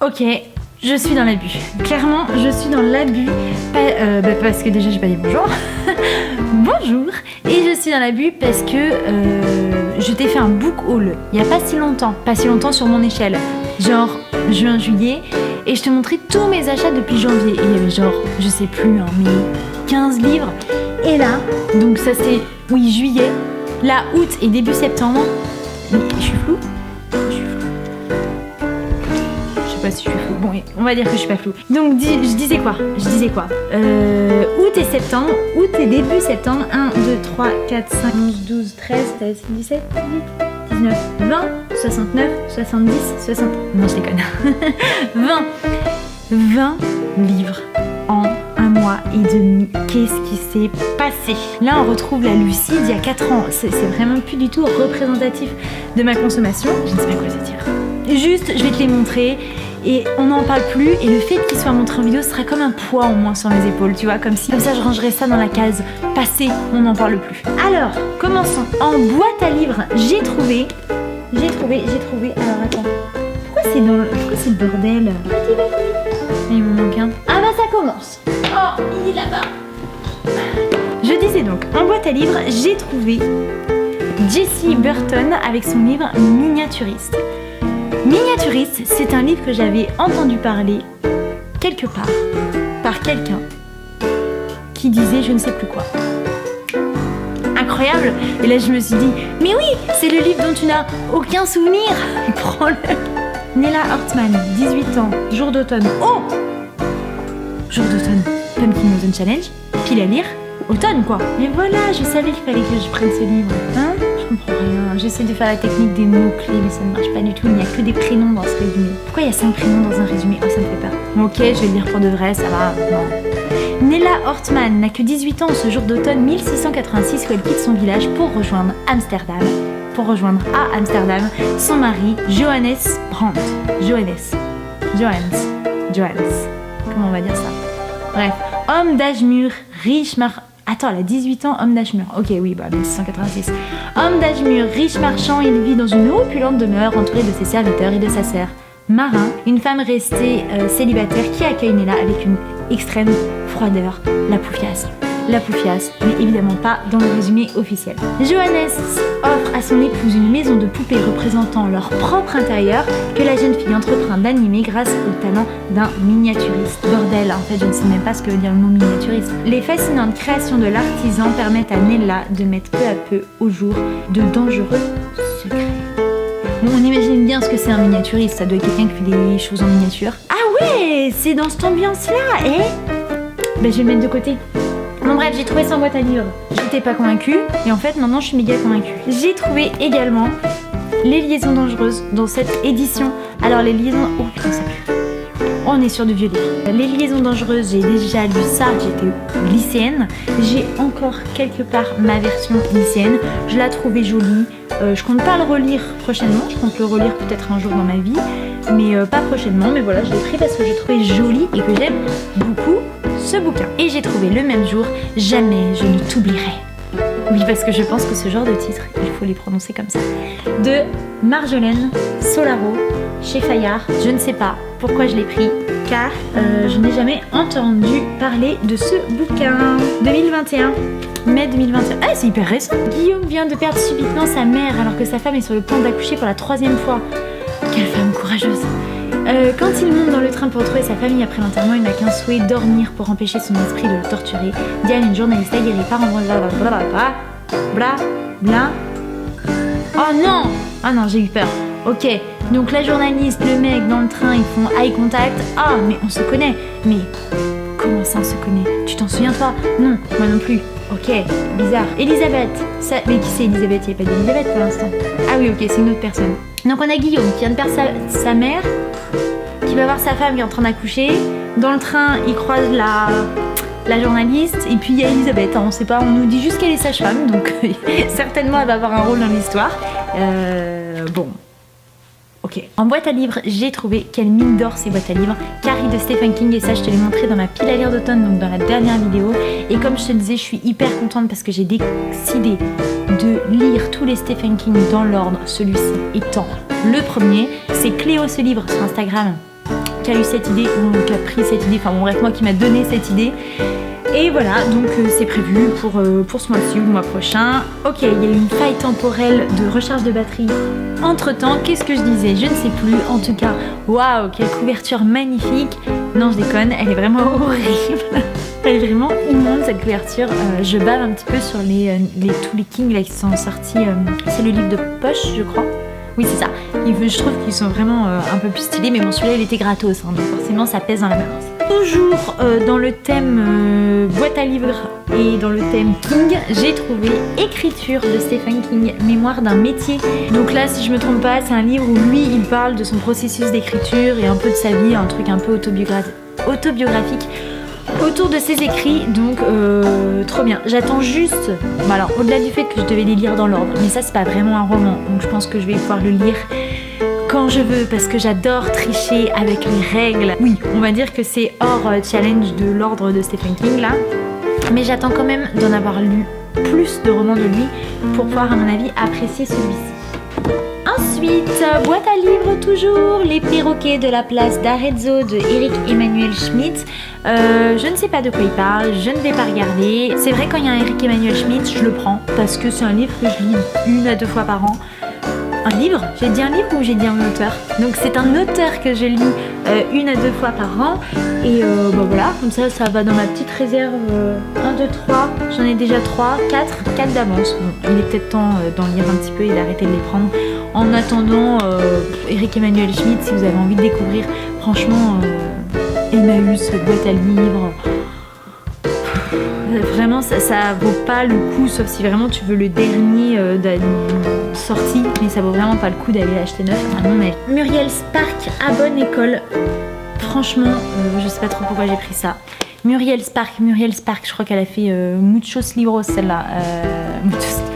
Ok, je suis dans l'abus. Clairement, je suis dans l'abus. Parce que déjà, j'ai pas dit bonjour. Bonjour. Et je suis dans l'abus parce que je t'ai fait un book haul il y a pas si longtemps sur mon échelle. Genre juin, juillet. Et je te montrais tous mes achats depuis janvier. Et il y avait genre, je sais plus, hein, mais 15 livres. Et là, donc ça c'est, oui, juillet. Là, août et début septembre. Mais je suis floue. Si je suis floue. Bon, on va dire que je suis pas floue. Donc je disais quoi août et septembre, août et début septembre, 1, 2, 3, 4, 5, 11, 12, 13, 16, 17, 18, 19, 20, 69, 70, 60... Non, je déconne. 20 livres en un mois et demi. Qu'est-ce qui s'est passé? Là, on retrouve la Lucie d'il y a 4 ans. C'est vraiment plus du tout représentatif de ma consommation. Je ne sais pas quoi te dire. Juste, je vais te les montrer. Et on n'en parle plus, et le fait qu'il soit montré en vidéo sera comme un poids en moins sur mes épaules, tu vois, comme ça je rangerais ça dans la case passé, on n'en parle plus. Alors, commençons. En boîte à livres, j'ai trouvé, alors attends, pourquoi c'est le bordel? Il me manque un. Ah bah ça commence. Oh, il est là-bas. Je disais donc, en boîte à livres, j'ai trouvé Jessie Burton avec son livre Miniaturiste. Miniaturiste, c'est un livre que j'avais entendu parler quelque part par quelqu'un qui disait je ne sais plus quoi. Incroyable. Et là je me suis dit, mais oui, c'est le livre dont tu n'as aucun souvenir. Prends-le. Nella Hortman, 18 ans, jour d'automne. Oh, jour d'automne, Pumpkin Mountain Challenge, pile à lire, automne quoi. Mais voilà, je savais qu'il fallait que je prenne ce livre. Hein? Je comprends rien. J'essaie de faire la technique des mots-clés, mais ça ne marche pas du tout. Il n'y a que des prénoms dans ce résumé. Pourquoi il y a 5 prénoms dans un résumé? Oh, ça me fait peur. Ok, je vais le lire pour de vrai, ça va. Non. Nella Hortman n'a que 18 ans ce jour d'automne 1686 où elle quitte son village pour rejoindre à Amsterdam son mari Johannes Brandt. Johannes. Comment on va dire ça? Bref, homme d'âge mûr, riche Attends, elle a 18 ans, homme d'âge mûr. Ok, oui, 1686. Homme d'âge mûr, riche marchand, il vit dans une opulente demeure entourée de ses serviteurs et de sa sœur. Marin, une femme restée célibataire qui accueille Nella avec une extrême froideur. La poufiasse, mais évidemment pas dans le résumé officiel. Johannes offre à son épouse une maison de poupées représentant leur propre intérieur que la jeune fille entreprend d'animer grâce au talent d'un miniaturiste. Bordel, en fait je ne sais même pas ce que veut dire le mot miniaturiste. Les fascinantes créations de l'artisan permettent à Nella de mettre peu à peu au jour de dangereux secrets. Bon, on imagine bien ce que c'est un miniaturiste, ça doit être quelqu'un qui fait des choses en miniature. Ah ouais, c'est dans cette ambiance-là, je vais le mettre de côté. Bon bref, j'ai trouvé ça en boîte à livres. J'étais pas convaincue et en fait maintenant je suis méga convaincue. J'ai trouvé également Les Liaisons Dangereuses dans cette édition. Alors les liaisons... Oh putain ça pue. On est sur du vieux livre. Les Liaisons Dangereuses, j'ai déjà lu ça, j'étais lycéenne. J'ai encore quelque part ma version lycéenne. Je la trouvais jolie. Je compte pas le relire prochainement. Je compte le relire peut-être un jour dans ma vie. Mais pas prochainement. Mais voilà, je l'ai pris parce que j'ai trouvé joli et que j'aime beaucoup ce bouquin. Et j'ai trouvé le même jour Jamais je ne t'oublierai. Oui, parce que je pense que ce genre de titre, il faut les prononcer comme ça. De Marjolaine Solaro, chez Fayard. Je ne sais pas pourquoi je l'ai pris, car je n'ai jamais entendu parler de ce bouquin. 2021. Mai 2021. Ah, c'est hyper récent. Guillaume vient de perdre subitement sa mère alors que sa femme est sur le point d'accoucher pour la 3e fois. Quelle femme courageuse. Quand il monte dans le train pour retrouver sa famille après l'enterrement, il n'a qu'un souhait, dormir pour empêcher son esprit de le torturer. Diane, une journaliste aguerrie, part en bla. Oh non! Ah non, j'ai eu peur. Ok, donc la journaliste, le mec dans le train, ils font eye contact. Ah, mais on se connaît. Mais comment ça on se connaît? Tu t'en souviens pas? Non, moi non plus. Ok, bizarre. Elisabeth. Ça... Mais qui c'est Elisabeth? Il n'y a pas d'Elisabeth pour l'instant. Ah oui, ok, c'est une autre personne. Donc on a Guillaume qui vient de perdre sa mère, qui va voir sa femme qui est en train d'accoucher. Dans le train, il croise la journaliste. Et puis il y a Elisabeth, hein, on sait pas, on nous dit juste qu'elle est sage-femme. Donc certainement elle va avoir un rôle dans l'histoire. Bon. Ok. En boîte à livres, j'ai trouvé quelle mine d'or ces boîtes à livres. Carrie de Stephen King, et ça je te l'ai montré dans ma pile à lire d'automne, donc dans la dernière vidéo. Et comme je te disais, je suis hyper contente parce que j'ai décidé de lire tous les Stephen King dans l'ordre, celui-ci étant le premier. C'est Cléo ce livre sur Instagram qui a eu cette idée, ou qui a pris cette idée, enfin bon bref, moi qui m'a donné cette idée. Et voilà, donc c'est prévu pour ce mois-ci ou le mois prochain. Ok, il y a eu une faille temporelle de recharge de batterie. Entre temps, qu'est-ce que je disais? Je ne sais plus. En tout cas, waouh, quelle couverture magnifique. Non, je déconne, elle est vraiment horrible. Elle est vraiment immonde cette couverture. Je bave un petit peu sur tous les Kings là, qui sont sortis. C'est le livre de poche, je crois. Oui, c'est ça. Je trouve qu'ils sont vraiment un peu plus stylés, mais bon, celui-là il était gratos, hein, donc forcément ça pèse dans la balance. Toujours dans le thème boîte à livres et dans le thème King, j'ai trouvé Écriture de Stephen King, Mémoire d'un métier. Donc là, si je me trompe pas, c'est un livre où lui, il parle de son processus d'écriture et un peu de sa vie, un truc un peu autobiographique autour de ses écrits, donc trop bien. J'attends juste, bon alors au-delà du fait que je devais les lire dans l'ordre, mais ça c'est pas vraiment un roman, donc je pense que je vais pouvoir le lire quand je veux, parce que j'adore tricher avec les règles. Oui, on va dire que c'est hors challenge de l'ordre de Stephen King là, mais j'attends quand même d'en avoir lu plus de romans de lui pour pouvoir à mon avis apprécier celui-ci. Ensuite, boîte à livres toujours, Les perroquets de la place d'Arezzo de Eric Emmanuel Schmitt. Je ne sais pas de quoi il parle, je ne vais pas regarder. C'est vrai, quand il y a un Eric Emmanuel Schmitt, je le prends parce que c'est un livre que je lis 1 à 2 fois par an. Un livre? J'ai dit un livre ou j'ai dit un auteur? Donc c'est un auteur que je lis 1 à 2 fois par an. Et bah voilà, comme ça va dans ma petite réserve 1, 2, 3. J'en ai déjà 3, 4 d'avance. Bon, il est peut-être temps d'en lire un petit peu et d'arrêter de les prendre. En attendant, Eric Emmanuel Schmitt, si vous avez envie de découvrir, franchement, Emmaüs, boîte à livres. Vraiment, ça vaut pas le coup, sauf si vraiment tu veux le dernier sorti, mais ça vaut vraiment pas le coup d'aller l'acheter neuf, à mon avis. Muriel Spark, À bonne école. Franchement, je sais pas trop pourquoi j'ai pris ça. Muriel Spark, je crois qu'elle a fait Muchos Libros, celle-là. Muchos Libros.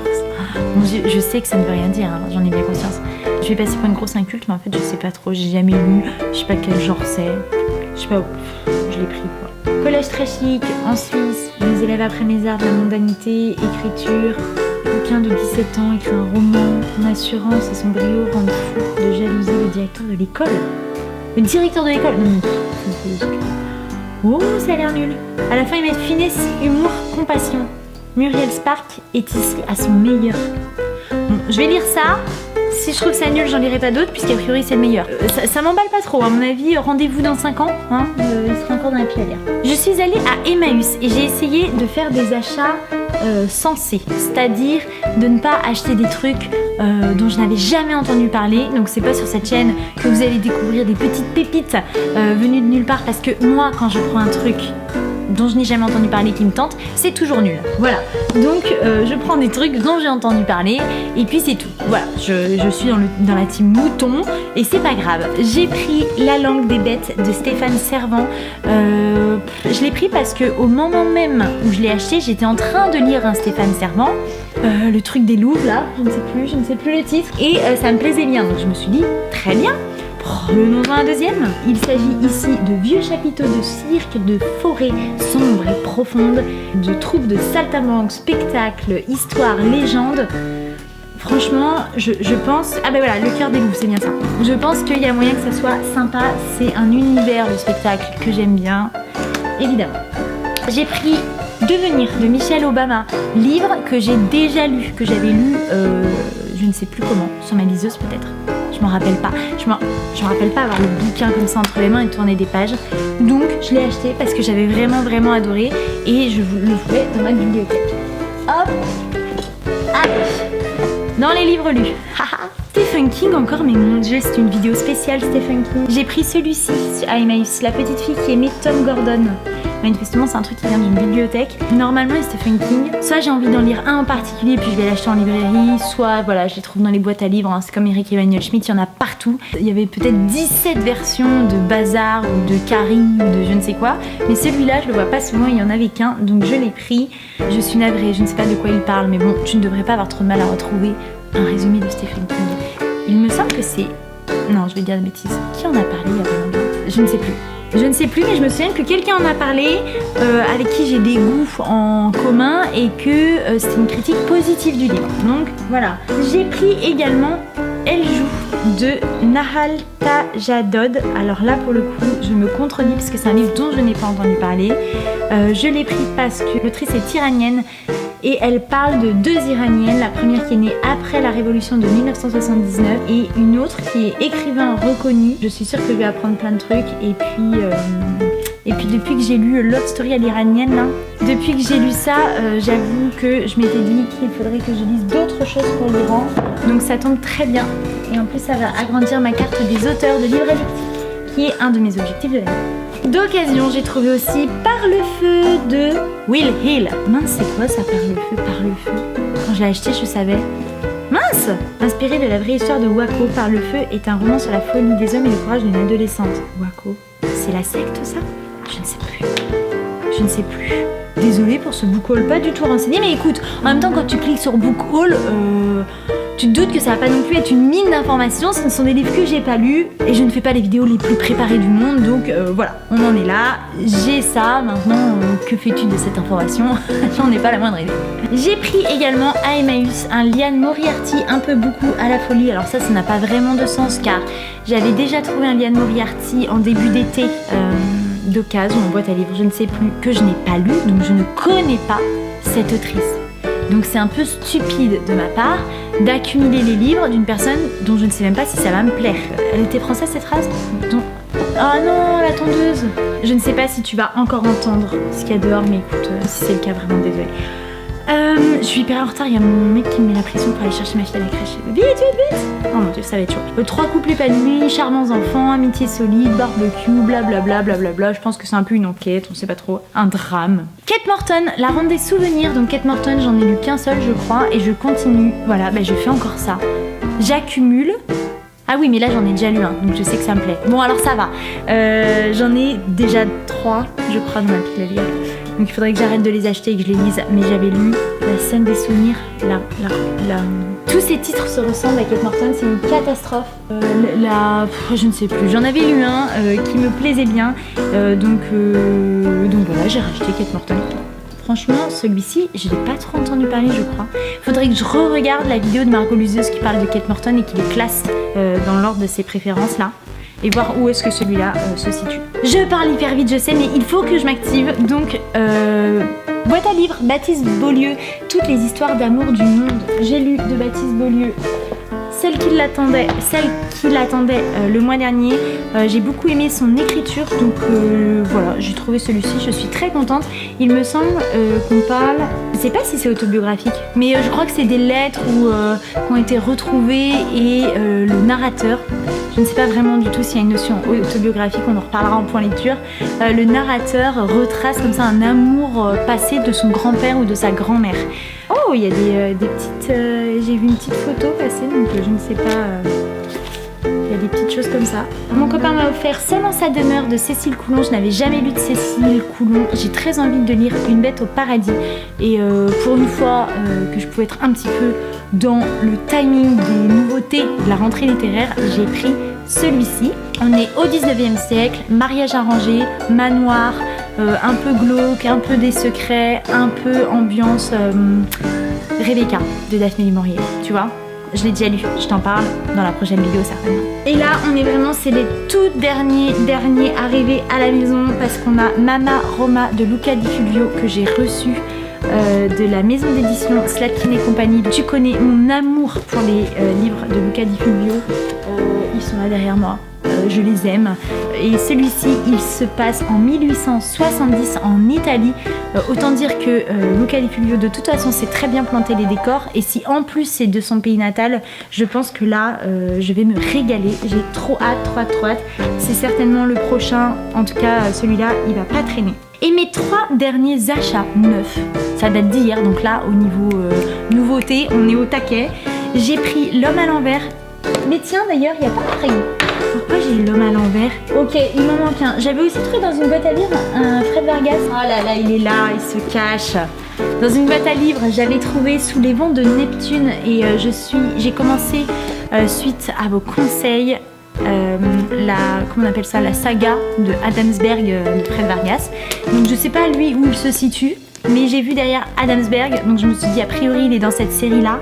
Bon, je sais que ça ne veut rien dire, hein, j'en ai bien conscience. Je vais passer pour une grosse inculte, mais en fait, je sais pas trop, j'ai jamais lu, je sais pas quel genre c'est. Je sais pas, je l'ai pris quoi. Collège très chic, en Suisse, les élèves après mes arts de la mondanité, écriture. Quelqu'un de 17 ans écrit un roman, son assurance et son brio rendent fou de jalousie le directeur de l'école. Le directeur de l'école? Oh, ça a l'air nul. À la fin, ils mettent finesse, humour, compassion. Muriel Spark est ici à son meilleur. Bon, je vais lire ça. Si je trouve ça nul, j'en lirai pas d'autres, puisqu'a priori c'est le meilleur. Ça m'emballe pas trop, à mon avis, rendez-vous dans 5 ans, hein, il sera encore dans la pile à lire. Je suis allée à Emmaüs et j'ai essayé de faire des achats sensés, c'est-à-dire de ne pas acheter des trucs dont je n'avais jamais entendu parler. Donc c'est pas sur cette chaîne que vous allez découvrir des petites pépites venues de nulle part, parce que moi, quand je prends un truc dont je n'ai jamais entendu parler qui me tente, c'est toujours nul. Voilà. Donc je prends des trucs dont j'ai entendu parler et puis c'est tout. Voilà, je suis dans la team mouton et c'est pas grave. J'ai pris La langue des bêtes de Stéphane Servan. Je l'ai pris parce que au moment même où je l'ai acheté, j'étais en train de lire un Stéphane Servan, le truc des louves là, je ne sais plus le titre, et ça me plaisait bien. Donc je me suis dit, très bien. Prenons un deuxième. Il s'agit ici de vieux chapiteaux de cirque, de forêts sombres et profondes, de troupes de saltimbanques, spectacles, histoires, légendes. Franchement, je pense... Ah ben voilà, Le cœur des loups, c'est bien ça. Je pense qu'il y a moyen que ça soit sympa. C'est un univers de spectacle que j'aime bien, évidemment. J'ai pris Devenir de Michelle Obama, livre que j'ai déjà lu, que j'avais lu, je ne sais plus comment, sur ma liseuse peut-être. Je m'en rappelle pas. Je me rappelle pas avoir le bouquin comme ça entre les mains et tourner des pages. Donc je l'ai acheté parce que j'avais vraiment adoré et je le voulais dans ma bibliothèque. Hop, allez, dans les livres lus. Stephen King encore, mais mon dieu, c'est une vidéo spéciale Stephen King. J'ai pris celui-ci à Emmaüs, la petite fille qui aimait Tom Gordon. Manifestement, c'est un truc qui vient d'une bibliothèque. Normalement, Stephen King, soit j'ai envie d'en lire un en particulier puis je vais l'acheter en librairie, soit voilà, je les trouve dans les boîtes à livres, hein. C'est comme Eric Emmanuel Schmitt, il y en a partout. Il y avait peut-être 17 versions de Bazar ou de Carrie ou de je ne sais quoi, mais celui-là, je le vois pas souvent, il y en avait qu'un, donc je l'ai pris. Je suis navrée, je ne sais pas de quoi il parle, mais bon, tu ne devrais pas avoir trop de mal à retrouver un résumé de Stephen King. Il me semble que c'est... Non, je vais dire des bêtises. Qui en a parlé il y a pas longtemps? Je ne sais plus. Je ne sais plus, mais je me souviens que quelqu'un en a parlé, avec qui j'ai des goûts en commun et que c'était une critique positive du livre. Donc voilà. J'ai pris également Elle joue de Nahal Tajadod. Alors là pour le coup je me contredis parce que c'est un livre dont je n'ai pas entendu parler. Je l'ai pris parce que l'autrice est iranienne et elle parle de deux iraniennes, la première qui est née après la révolution de 1979 et une autre qui est écrivain reconnu. Je suis sûre que je vais apprendre plein de trucs et puis depuis que j'ai lu Love Story à l'iranienne là, depuis que j'ai lu ça, j'avoue que je m'étais dit qu'il faudrait que je lise d'autres choses pour l'Iran. Donc ça tombe très bien. Et en plus ça va agrandir ma carte des auteurs de livres électriques, qui est un de mes objectifs de l'année. D'occasion, j'ai trouvé aussi Par le feu de Will Hill. Mince, c'est quoi ça, Par le feu, Par le feu? Quand je l'ai acheté, je savais. Mince! Inspiré de la vraie histoire de Waco, Par le feu est un roman sur la folie des hommes et le courage d'une adolescente. Waco, c'est la secte ça? Je ne sais plus. Je ne sais plus. Désolée pour ce book haul, pas du tout renseigné, mais écoute, en même temps quand tu cliques sur book haul, tu te doutes que ça va pas non plus être une mine d'informations, ce sont des livres que j'ai pas lus et je ne fais pas les vidéos les plus préparées du monde, donc voilà, on en est là, j'ai ça, maintenant que fais-tu de cette information? J'en ai pas la moindre idée. J'ai pris également à Emmaüs un Liane Moriarty un peu beaucoup à la folie, alors ça n'a pas vraiment de sens car j'avais déjà trouvé un Liane Moriarty en début d'été, d'occasion en boîte à livres, je ne sais plus, que je n'ai pas lu, donc je ne connais pas cette autrice. Donc c'est un peu stupide de ma part d'accumuler les livres d'une personne dont je ne sais même pas si ça va me plaire. Elle était française cette phrase? Donc... Oh non, la tondeuse! Je ne sais pas si tu vas encore entendre ce qu'il y a dehors, mais écoute, si c'est le cas, vraiment désolée. Je suis hyper en retard, il y a mon mec qui me met la pression pour aller chercher ma fille à la crèche. Vite, vite, vite! Oh mon dieu, ça va être chaud. 3 couples épanouis, charmants enfants, amitié solide, barbecue, blablabla, blablabla. Je pense que c'est un peu une enquête, on sait pas trop. Un drame. Kate Morton, La Ronde des souvenirs. Donc Kate Morton, j'en ai lu qu'un seul, je crois, et je continue. Voilà, je fais encore ça. J'accumule. Ah oui, mais là j'en ai déjà lu un, donc je sais que ça me plaît. Bon, alors ça va. J'en ai déjà 3, je crois, dans ma pile à lire. Donc il faudrait que j'arrête de les acheter et que je les lise. Mais j'avais lu La scène des souvenirs. Tous ces titres se ressemblent à Kate Morton, c'est une catastrophe. Je ne sais plus. J'en avais lu un qui me plaisait bien. Donc voilà, j'ai racheté Kate Morton. Franchement, celui-ci, je l'ai pas trop entendu parler, je crois. Faudrait que je re-regarde la vidéo de Margot Luzeuse qui parle de Kate Morton et qui les classe dans l'ordre de ses préférences là. Et voir où est-ce que celui-là se situe. Je parle hyper vite, je sais, mais il faut que je m'active. Donc, boîte à livres, Baptiste Beaulieu, toutes les histoires d'amour du monde. J'ai lu de Baptiste Beaulieu celle qui l'attendait le mois dernier. J'ai beaucoup aimé son écriture, donc voilà, j'ai trouvé celui-ci, je suis très contente. Il me semble qu'on parle, je sais pas si c'est autobiographique, mais je crois que c'est des lettres qui ont été retrouvées et le narrateur, je ne sais pas vraiment du tout s'il y a une notion autobiographique, on en reparlera en point lecture. Le narrateur retrace comme ça un amour passé de son grand-père ou de sa grand-mère. Oh, il y a des petites... j'ai vu une petite photo passer, donc je ne sais pas... il y a des petites choses comme ça. Mon copain m'a offert Seul dans sa demeure de Cécile Coulon. Je n'avais jamais lu de Cécile Coulon. J'ai très envie de lire Une bête au paradis. Et pour une fois que je pouvais être un petit peu dans le timing des nouveautés de la rentrée littéraire, j'ai pris celui-ci. On est au 19e siècle, mariage arrangé, manoir, un peu glauque, un peu des secrets, un peu ambiance Rebecca de Daphné du Maurier, tu vois. Je l'ai déjà lu, je t'en parle dans la prochaine vidéo certainement. Et là on est vraiment, c'est les tout derniers arrivés à la maison parce qu'on a Mama Roma de Luca Di Fulvio que j'ai reçu de la maison d'édition Slatkin et compagnie. Tu connais mon amour pour les livres de Luca Di Fulvio, ils sont là derrière moi. Je les aime. Et celui-ci, il se passe en 1870 en Italie. Autant dire que Luca Di Fulvio, de toute façon, sait très bien planter les décors. Et si en plus c'est de son pays natal, je pense que là, je vais me régaler. J'ai trop hâte. C'est certainement le prochain. En tout cas, celui-là, il va pas traîner. Et mes 3 derniers achats neufs, ça date d'hier. Donc là, au niveau nouveauté, on est au taquet. J'ai pris L'homme à l'envers. Mais tiens, d'ailleurs, il n'y a pas de crayon. Pourquoi j'ai L'homme à l'envers? Ok, il m'en manque un. J'avais aussi trouvé dans une boîte à livres un Fred Vargas. Oh là là, il est là, il se cache. Dans une boîte à livres, j'avais trouvé Sous les vents de Neptune et j'ai commencé suite à vos conseils comment on appelle ça, la saga de Adamsberg de Fred Vargas. Donc je sais pas lui où il se situe, mais j'ai vu derrière Adamsberg, donc je me suis dit a priori il est dans cette série là.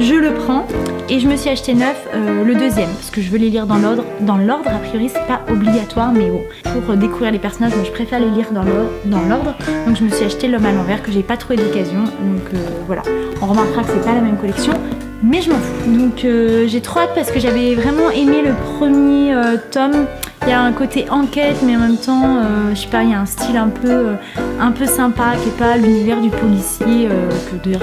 Je le prends. Et je me suis acheté neuf le deuxième, parce que je veux les lire dans l'ordre. Dans l'ordre, a priori, c'est pas obligatoire, mais bon, pour découvrir les personnages, moi je préfère les lire dans l'ordre. Donc je me suis acheté L'Homme à l'envers, que j'ai pas trouvé d'occasion. Donc voilà, on remarquera que c'est pas la même collection. Mais je m'en fous. Donc j'ai trop hâte parce que j'avais vraiment aimé le premier tome. Il y a un côté enquête, mais en même temps, je sais pas, il y a un style un peu sympa qui est pas l'univers du policier. Que d'ailleurs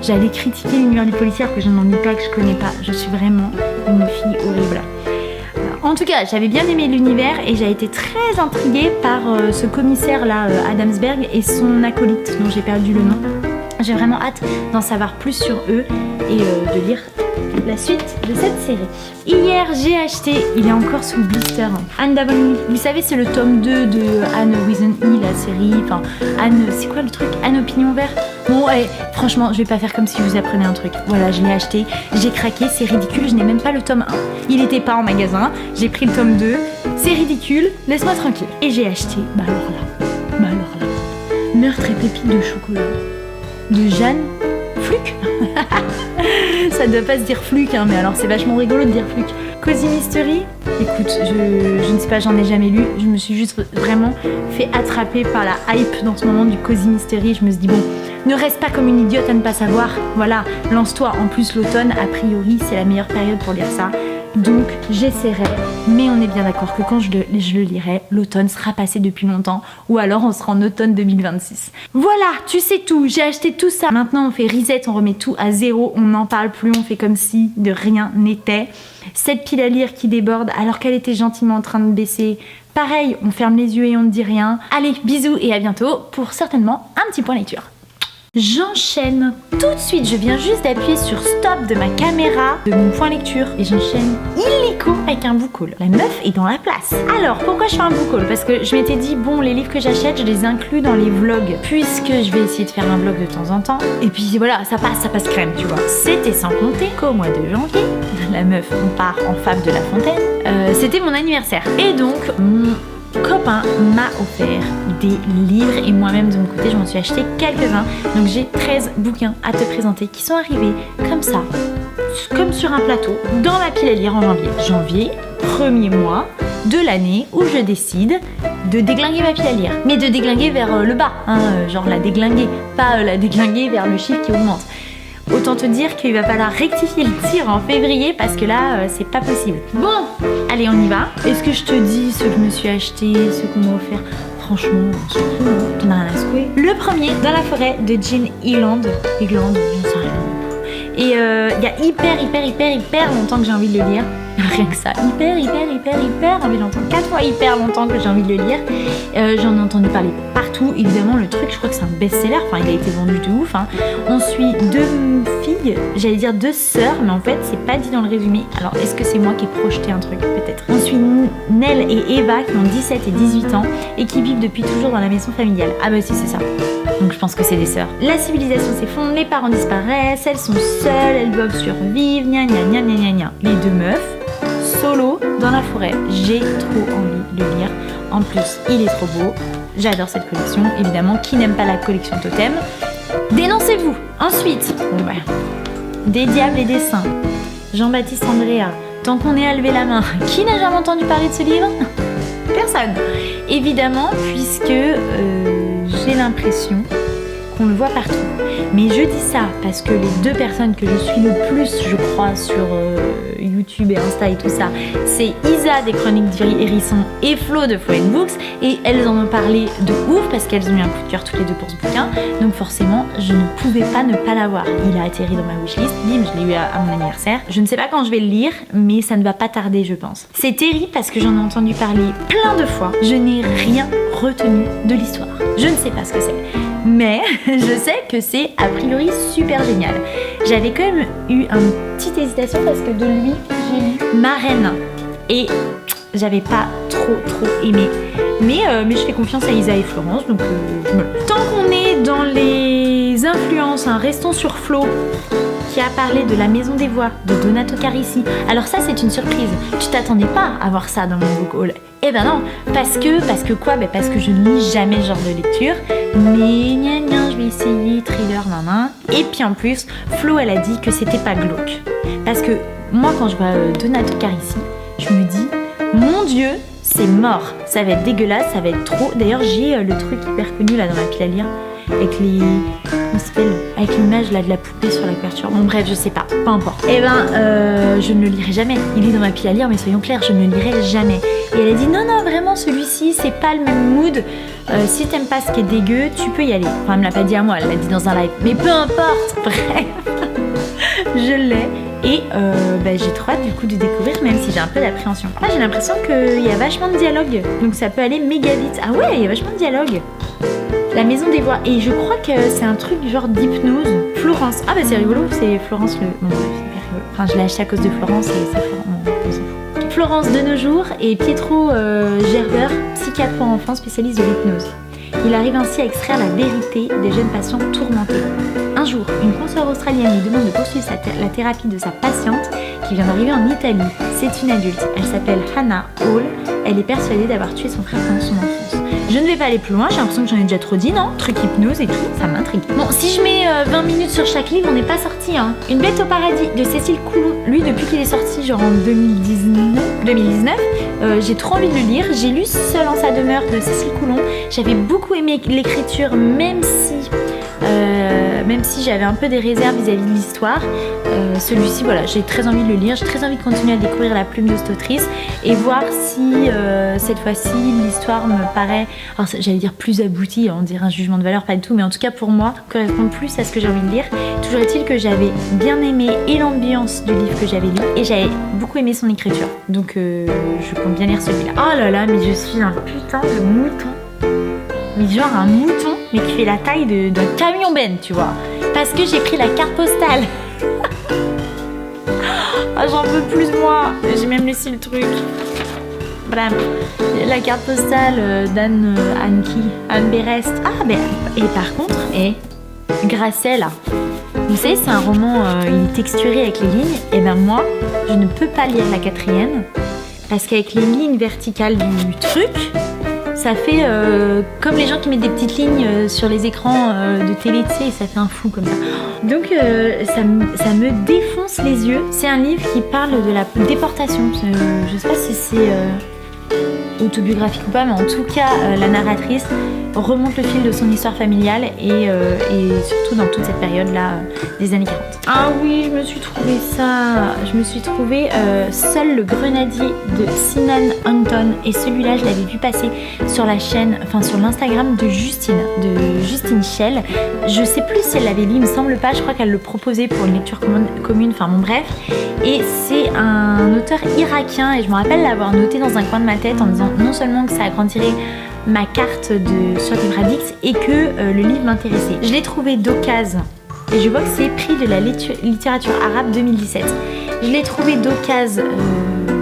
j'allais critiquer l'univers du policier alors que je n'en dis pas, que je connais pas. Je suis vraiment une fille horrible. En tout cas, j'avais bien aimé l'univers et j'ai été très intriguée par ce commissaire là, Adamsberg, et son acolyte dont j'ai perdu le nom. J'ai vraiment hâte d'en savoir plus sur eux et de lire la suite de cette série. Hier, j'ai acheté, il est encore sous le blister, Anne d'Avonlea. Vous savez, c'est le tome 2 de Anne with an E, la série. Enfin, Anne, c'est quoi le truc? Anne au pignon vert. Bon, ouais, franchement, je vais pas faire comme si je vous apprenais un truc. Voilà, je l'ai acheté, j'ai craqué, c'est ridicule, je n'ai même pas le tome 1. Il était pas en magasin, j'ai pris le tome 2, c'est ridicule, laisse-moi tranquille. Et j'ai acheté, bah alors là, Meurtre et pépites de chocolat. De Jeanne Fluck. Ça doit pas se dire Fluck, hein, mais alors c'est vachement rigolo de dire Fluck. Cozy Mystery, écoute, je ne sais pas, j'en ai jamais lu. Je me suis juste vraiment fait attraper par la hype dans ce moment du Cozy Mystery. Je me suis dit, bon, ne reste pas comme une idiote à ne pas savoir. Voilà, lance-toi. En plus, l'automne, a priori, c'est la meilleure période pour lire ça. Donc j'essaierai, mais on est bien d'accord que quand je le lirai, l'automne sera passé depuis longtemps, ou alors on sera en automne 2026. Voilà, tu sais tout, j'ai acheté tout ça. Maintenant on fait reset, on remet tout à zéro, on n'en parle plus, on fait comme si de rien n'était. Cette pile à lire qui déborde alors qu'elle était gentiment en train de baisser. Pareil, on ferme les yeux et on ne dit rien. Allez, bisous et à bientôt pour certainement un petit point lecture. J'enchaîne tout de suite, je viens juste d'appuyer sur stop de ma caméra, de mon point lecture, et j'enchaîne illico avec un book haul. La meuf est dans la place. Alors, pourquoi je fais un book haul? Parce que je m'étais dit, bon, les livres que j'achète, je les inclus dans les vlogs, puisque je vais essayer de faire un vlog de temps en temps. Et puis voilà, ça passe crème, tu vois. C'était sans compter qu'au mois de janvier, la meuf, on part en Fable de la Fontaine, c'était mon anniversaire. Et donc, mon copain m'a offert des livres et moi-même de mon côté je m'en suis acheté quelques-uns. Donc j'ai 13 bouquins à te présenter qui sont arrivés comme ça, comme sur un plateau, dans ma pile à lire en janvier. Janvier, premier mois de l'année où je décide de déglinguer ma pile à lire. Mais de déglinguer vers le bas, hein, genre la déglinguer, pas la déglinguer vers le chiffre qui augmente. Autant te dire qu'il va falloir rectifier le tir en février parce que là, c'est pas possible. Bon, allez, on y va. Est-ce que je te dis ce que je me suis acheté, ce qu'on m'a offert? Franchement, t'en as rien à secouer. Le premier, Dans la forêt de Jean Eland. Eland, j'en sais rien. Et il y a hyper longtemps que j'ai envie de le lire. Rien que ça, hyper envie d'entendre 4 fois hyper longtemps que j'ai envie de le lire. J'en ai entendu parler partout. Évidemment, le truc, je crois que c'est un best-seller. Enfin, il a été vendu de ouf. Hein. On suit 2 filles, j'allais dire 2 sœurs, mais en fait, c'est pas dit dans le résumé. Alors, est-ce que c'est moi qui ai projeté un truc? Peut-être. On suit Nell et Eva qui ont 17 et 18 ans et qui vivent depuis toujours dans la maison familiale. Ah bah si, c'est ça. Donc je pense que c'est des sœurs. La civilisation s'effondre, les parents disparaissent, elles sont seules, elles doivent survivre, gna gna gna gna gna. Les 2 meufs, solo, dans la forêt. J'ai trop envie de le lire. En plus, il est trop beau. J'adore cette collection. Évidemment, qui n'aime pas la collection Totem? Dénoncez-vous. Ensuite, ouais. Des diables et des saints. Jean-Baptiste Andrea. Tant qu'on est à lever la main. Qui n'a jamais entendu parler de ce livre? Personne. Évidemment, puisque j'ai l'impression qu'on le voit partout. Mais je dis ça parce que les 2 personnes que je suis le plus, je crois, sur YouTube et Insta et tout ça, c'est Isa des Chroniques du Hérisson et Flo de Flo & Books. Et elles en ont parlé de ouf parce qu'elles ont eu un coup de cœur toutes les 2 pour ce bouquin. Donc forcément, je ne pouvais pas ne pas l'avoir. Il a atterri dans ma wishlist. Bim, je l'ai eu à mon anniversaire. Je ne sais pas quand je vais le lire, mais ça ne va pas tarder, je pense. C'est terrible parce que j'en ai entendu parler plein de fois. Je n'ai rien retenu de l'histoire. Je ne sais pas ce que c'est. Mais je sais que c'est a priori super génial. J'avais quand même eu une petite hésitation parce que de lui, j'ai lu Marraine. Et j'avais pas trop aimé. Mais je fais confiance à Isa et Florence, donc je me... Tant qu'on est dans les influences, hein, restons sur Flo, qui a parlé de La Maison des Voix de Donato Carissi. Alors ça, c'est une surprise. Tu t'attendais pas à voir ça dans mon book haul. Eh ben non, parce que quoi? Parce que je ne lis jamais ce genre de lecture. Mais je vais essayer, thriller, nan. Et puis en plus, Flo, elle a dit que c'était pas glauque. Parce que moi, quand je vois Donato Carissi, je me dis, mon Dieu, c'est mort. Ça va être dégueulasse, ça va être trop. D'ailleurs, j'ai le truc hyper connu là dans ma pile à lire. Avec les... Comment ça s'appelle? Avec l'image là de la poupée sur la couverture. Bon bref, je sais pas, peu importe. Eh ben, je ne le lirai jamais. Il est dans ma pile à lire, mais soyons clairs, je ne le lirai jamais. Et elle a dit, non, vraiment, celui-ci, c'est pas le même mood. Si t'aimes pas ce qui est dégueu, tu peux y aller. Enfin, elle me l'a pas dit à moi, elle l'a dit dans un live. Mais peu importe, bref. Je l'ai. Et j'ai trop hâte du coup de découvrir, même si j'ai un peu d'appréhension. Là, j'ai l'impression qu'il y a vachement de dialogue. Donc ça peut aller méga vite. Ah ouais, il y a vachement de dialogue. La Maison des Voix. Et je crois que c'est un truc genre d'hypnose. Florence. Ah bah c'est rigolo, c'est Florence le... Bon bref, c'est hyper rigolo. Enfin, je l'ai acheté à cause de Florence et c'est Florence. Bon, on s'en fout. Florence de nos jours et Pietro Gerber, psychiatre pour enfants spécialiste de l'hypnose. Il arrive ainsi à extraire la vérité des jeunes patients tourmentés. Un jour, une consoeur australienne lui demande de poursuivre la thérapie de sa patiente qui vient d'arriver en Italie. C'est une adulte. Elle s'appelle Hannah Hall. Elle est persuadée d'avoir tué son frère pendant son enfance. Je ne vais pas aller plus loin, j'ai l'impression que j'en ai déjà trop dit, non? Truc hypnose et tout, ça m'intrigue. Bon, si je mets 20 minutes sur chaque livre, on n'est pas sorti, hein. Une bête au paradis de Cécile Coulon. Lui, depuis qu'il est sorti, genre en 2019, j'ai trop envie de le lire. J'ai lu Seul en sa demeure de Cécile Coulon. J'avais beaucoup aimé l'écriture, même si j'avais un peu des réserves vis-à-vis de l'histoire. Celui-ci, voilà, j'ai très envie de le lire. J'ai très envie de continuer à découvrir la plume de cette autrice et voir si cette fois-ci l'histoire me paraît, alors j'allais dire plus aboutie, on dirait un jugement de valeur, pas du tout, mais en tout cas pour moi, correspond plus à ce que j'ai envie de lire. Toujours est-il que j'avais bien aimé et l'ambiance du livre que j'avais lu et j'avais beaucoup aimé son écriture. Donc je compte bien lire celui-là. Oh là là, mais je suis un putain de mouton. Mais genre un mouton, mais qui fait la taille d'un camion-ben, tu vois. Parce que j'ai pris la carte postale. Ah, j'en peux plus de moi. J'ai même laissé le truc. Bref, la carte postale d'Anne Berest. Ah, ben, et par contre, Grasset, là. Vous savez, c'est un roman, il est texturé avec les lignes. Et ben moi, je ne peux pas lire la 4e. Parce qu'avec les lignes verticales du truc... Ça fait comme les gens qui mettent des petites lignes sur les écrans de télé, tu sais, ça fait un fou comme ça. Donc ça me défonce les yeux. C'est un livre qui parle de la déportation. Je sais pas si c'est autobiographique ou pas, mais en tout cas, la narratrice remonte le fil de son histoire familiale et surtout dans toute cette période-là des années 40. Ah oui, je me suis trouvé ça. Je me suis trouvé Seul le grenadier de Sinan Anton et celui-là, je l'avais vu passer sur la chaîne, enfin sur l'Instagram de Justine Schell. Je sais plus si elle l'avait lu, il me semble pas. Je crois qu'elle le proposait pour une lecture commune. Enfin bon bref. Et c'est un auteur irakien et je me rappelle l'avoir noté dans un coin de ma tête en me disant non seulement que ça agrandirait ma carte sur Libradix et que le livre m'intéressait. Je l'ai trouvé d'occasion et je vois que c'est prix de la littérature arabe 2017. Je l'ai trouvé d'occasion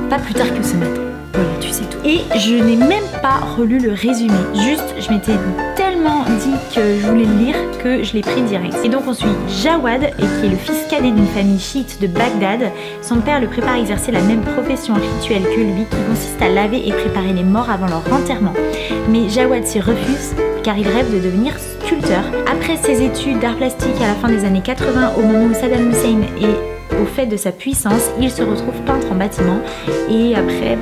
pas plus tard que ce matin. Voilà, tu sais tout. Et je n'ai même pas relu le résumé. Juste, je m'étais tellement dit que je voulais le lire que je l'ai pris direct. Et donc on suit Jawad, qui est le fils cadet d'une famille chiite de Bagdad. Son père le prépare à exercer la même profession rituelle que lui, qui consiste à laver et préparer les morts avant leur enterrement. Mais Jawad s'y refuse car il rêve de devenir sculpteur. Après ses études d'art plastique à la fin des années 80, au moment où Saddam Hussein est au fait de sa puissance, il se retrouve peintre en bâtiment et après,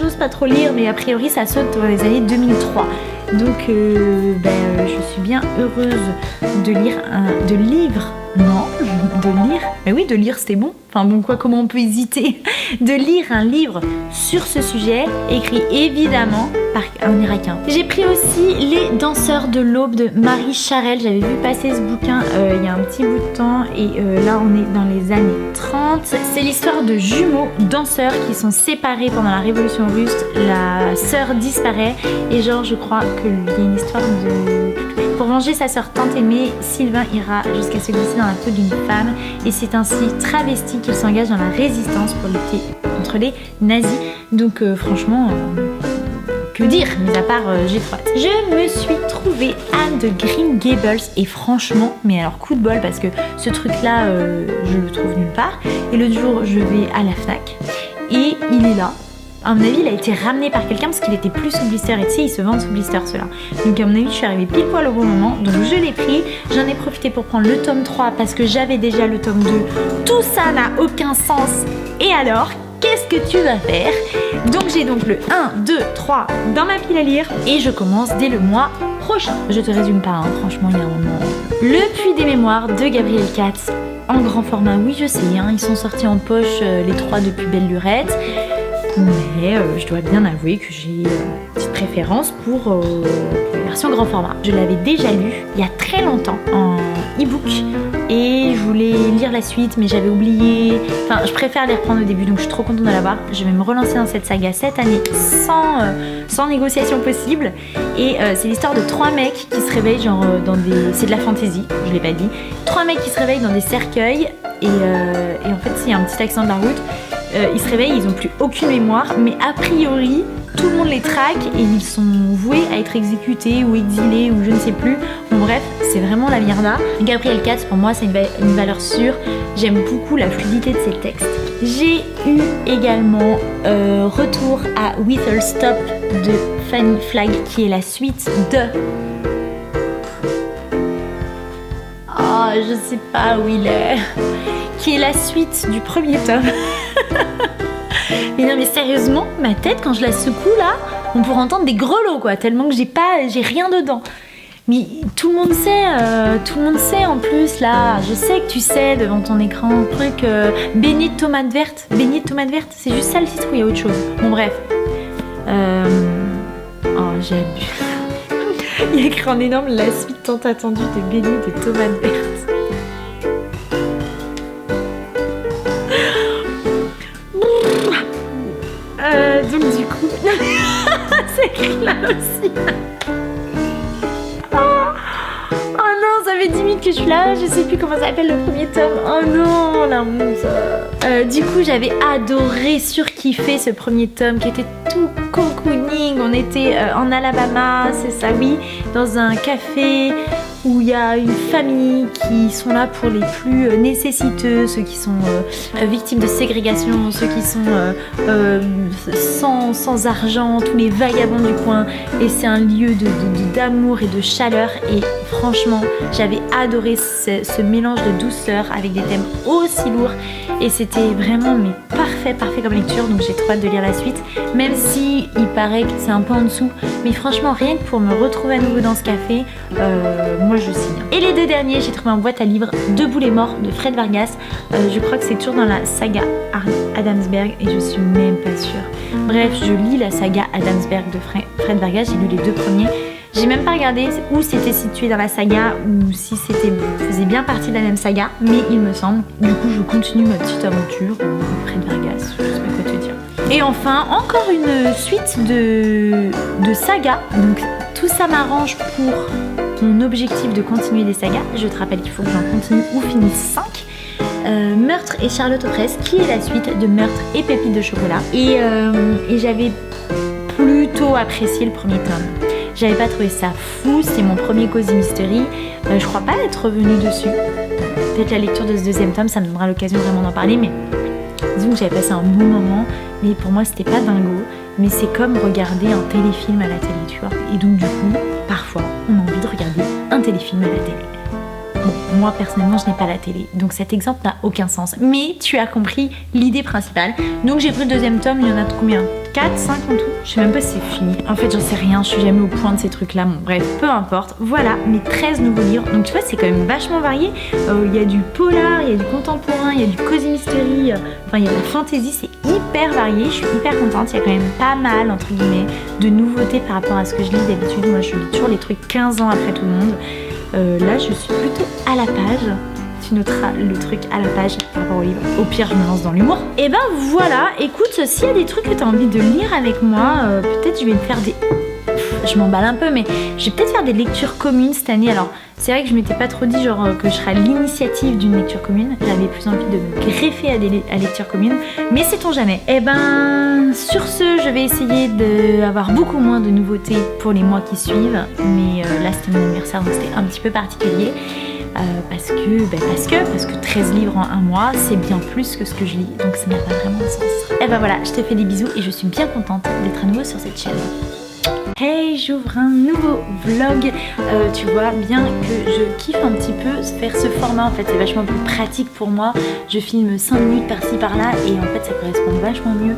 j'ose pas trop lire, mais a priori ça saute dans les années 2003. Donc je suis bien heureuse de lire mais oui, de lire c'était bon. Enfin bon quoi, comment on peut hésiter de lire un livre sur ce sujet, écrit évidemment par un Irakien. J'ai pris aussi Les Danseurs de l'Aube de Marie Charelle. J'avais vu passer ce bouquin il y a un petit bout de temps et là on est dans les années 30. C'est l'histoire de jumeaux danseurs qui sont séparés pendant la Révolution russe. La sœur disparaît et genre je crois qu'il y a une histoire de... Pour venger sa sœur tant aimée, Sylvain ira jusqu'à se glisser dans la peau d'une femme et c'est ainsi travesti qu'il s'engage dans la résistance pour lutter contre les nazis. Donc franchement, que dire, mis à part j'ai trop hâte. Je me suis trouvée Anne de Green Gables et franchement, mais alors coup de bol parce que ce truc-là, je le trouve nulle part. Et l'autre jour, je vais à la Fnac et il est là. À mon avis, il a été ramené par quelqu'un parce qu'il était plus sous blister. Et tu sais, ils se vendent sous blister ceux-là. Donc à mon avis, je suis arrivée pile poil au bon moment. Donc je l'ai pris. J'en ai profité pour prendre le tome 3 parce que j'avais déjà le tome 2. Tout ça n'a aucun sens. Et alors, qu'est-ce que tu vas faire? Donc j'ai donc le 1, 2, 3 dans ma pile à lire. Et je commence dès le mois prochain. Je te résume pas, hein. Franchement, il y a un moment. Le Puits des Mémoires de Gabriel Katz. En grand format, oui je sais, hein. Ils sont sortis en poche les 3 depuis Belle Lurette. Mais je dois bien avouer que j'ai une petite préférence pour la version grand format. Je l'avais déjà lu il y a très longtemps en e-book et je voulais lire la suite mais j'avais oublié. Enfin, je préfère les reprendre au début donc je suis trop contente de l'avoir. Je vais me relancer dans cette saga cette année sans négociation possible. Et c'est l'histoire de 3 mecs qui se réveillent genre dans des... C'est de la fantasy, je l'ai pas dit. 3 mecs qui se réveillent dans des cercueils et en fait s'il y a un petit accident de la route, ils se réveillent, ils n'ont plus aucune mémoire, mais a priori, tout le monde les traque et ils sont voués à être exécutés ou exilés ou je ne sais plus. Bon bref, c'est vraiment la mierda. Gabriel Katz, pour moi, c'est une valeur sûre. J'aime beaucoup la fluidité de ses textes. J'ai eu également Retour à Witherstop de Fanny Flagg, qui est la suite de... Oh, je sais pas où il est. Qui est la suite du premier tome. Mais non mais sérieusement, ma tête quand je la secoue là, on pourrait entendre des grelots quoi, tellement que j'ai rien dedans. Mais tout le monde sait en plus là, je sais que tu sais devant ton écran, truc beignet de tomate verte, c'est juste ça le titre ou il y a autre chose. Bon bref. Oh j'ai abusé. Il y a écrit en énorme la suite tant attendue des beignets de tomates vertes. Donc du coup, c'est écrit là aussi. Oh non, ça fait 10 minutes que je suis là, je sais plus comment ça s'appelle le premier tome. Oh non, la honte. Du coup, j'avais adoré, surkiffé ce premier tome qui était tout cocooning. On était en Alabama, c'est ça, oui, dans un café où il y a une famille qui sont là pour les plus nécessiteux, ceux qui sont victimes de ségrégation, ceux qui sont sans argent, tous les vagabonds du coin. Et c'est un lieu d'amour et de chaleur. Et franchement, j'avais adoré ce mélange de douceur avec des thèmes aussi lourds. Et c'était vraiment mais parfait comme lecture. Donc j'ai trop hâte de lire la suite. Même si il paraît que c'est un peu en dessous. Mais franchement, rien que pour me retrouver à nouveau dans ce café, moi je signe. Et les 2 derniers, j'ai trouvé en boîte à livres Debout les morts de Fred Vargas. Je crois que c'est toujours dans la saga Adamsberg et je suis même pas sûre. Bref, je lis la saga Adamsberg de Fred Vargas, j'ai lu les 2 premiers. J'ai même pas regardé où c'était situé dans la saga ou si faisait bien partie de la même saga, mais il me semble. Du coup, je continue ma petite aventure. Fred Vargas, je sais pas quoi te dire. Et enfin, encore une suite de sagas. Donc tout ça m'arrange pour mon objectif de continuer des sagas. Je te rappelle qu'il faut que j'en continue ou finisse 5. Meurtre et Charlotte aux fraises, qui est la suite de Meurtre et Pépites de chocolat. Et j'avais plutôt apprécié le premier tome. J'avais pas trouvé ça fou, c'est mon premier Cozy Mystery. Je crois pas être revenue dessus. Peut-être la lecture de ce 2e tome, ça me donnera l'occasion vraiment d'en parler, mais disons que j'avais passé un bon moment. Mais pour moi, c'était pas dingo. Mais c'est comme regarder un téléfilm à la télé, tu vois. Et donc du coup, parfois, on a envie de regarder un téléfilm à la télé. Bon, moi personnellement je n'ai pas la télé, donc cet exemple n'a aucun sens. Mais tu as compris l'idée principale. Donc j'ai pris le 2e tome, il y en a combien? 4, 5 en tout? Je sais même pas si c'est fini. En fait j'en sais rien, je suis jamais au point de ces trucs là. Bon bref, peu importe. Voilà mes 13 nouveaux livres. Donc tu vois c'est quand même vachement varié. Il y a du polar, il y a du contemporain, il y a du cozy mystery, enfin il y a de la fantasy, c'est hyper varié. Je suis hyper contente, il y a quand même pas mal entre guillemets de nouveautés par rapport à ce que je lis d'habitude. Moi je lis toujours les trucs 15 ans après tout le monde. Là je suis plutôt à la page. Tu noteras le truc à la page par rapport au livre. Au pire je me lance dans l'humour. Et ben voilà, écoute, s'il y a des trucs que tu as envie de lire avec moi, peut-être je vais me faire des... je m'emballe un peu, mais je vais peut-être faire des lectures communes cette année. Alors, c'est vrai que je m'étais pas trop dit genre que je serais à l'initiative d'une lecture commune. J'avais plus envie de me greffer à lecture commune, mais sait-on jamais. Et ben, sur ce, je vais essayer d'avoir beaucoup moins de nouveautés pour les mois qui suivent. Mais là, c'était mon anniversaire, donc c'était un petit peu particulier. Parce que 13 livres en un mois, c'est bien plus que ce que je lis, donc ça n'a pas vraiment de sens. Et ben voilà, je te fais des bisous et je suis bien contente d'être à nouveau sur cette chaîne. Hey, j'ouvre un nouveau vlog. Tu vois bien que je kiffe un petit peu faire ce format, en fait c'est vachement plus pratique pour moi. Je filme 5 minutes par-ci par-là et en fait ça correspond vachement mieux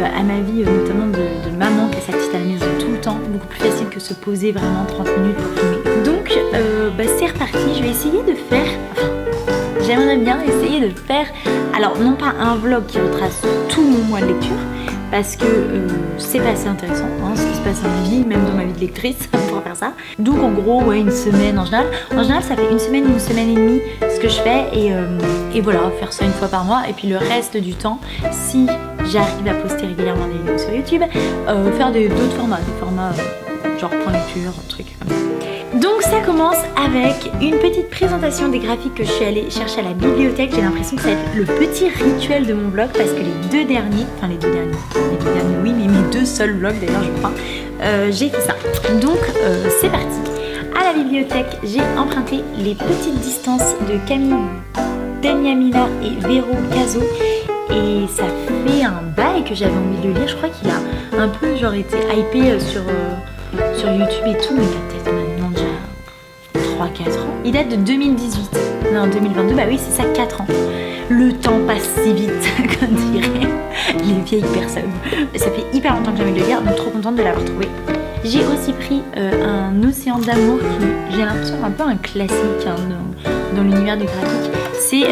à ma vie, notamment de maman qui est sa petite à la maison tout le temps. Beaucoup plus facile que se poser vraiment 30 minutes pour filmer. Donc c'est reparti, je vais essayer de faire... J'aimerais bien essayer de faire, alors non pas un vlog qui retrace tout mon mois de lecture, parce que c'est pas assez intéressant, hein, ce qui se passe dans ma vie, même dans ma vie de lectrice, pour faire ça. Donc en gros, ouais, une semaine en général. En général, ça fait une semaine et demie ce que je fais, et voilà, faire ça une fois par mois. Et puis le reste du temps, si j'arrive à poster régulièrement des vidéos sur YouTube, faire d'autres formats, des formats genre point lecture, truc comme ça. Donc ça commence avec une petite présentation des graphiques que je suis allée chercher à la bibliothèque. J'ai l'impression que ça va être le petit rituel de mon vlog parce que les deux derniers oui, mais mes 2 seuls vlogs d'ailleurs je crois, j'ai fait ça. Donc c'est parti. À la bibliothèque, j'ai emprunté Les Petites Distances de Camille Denyamina et Véro Caso. Et ça fait un bail que j'avais envie de le lire. Je crois qu'il a un peu genre été hypé sur YouTube et tout, mais il a peut-être maintenant déjà 3-4 ans. Il date de 2018. Non, 2022, bah oui, c'est ça, 4 ans. Le temps passe si vite, comme diraient les vieilles personnes. Ça fait hyper longtemps que j'ai envie de le lire, donc trop contente de l'avoir trouvé. J'ai aussi pris un Océan d'amour qui, j'ai l'impression, un peu un classique hein, dans l'univers du graphique. C'est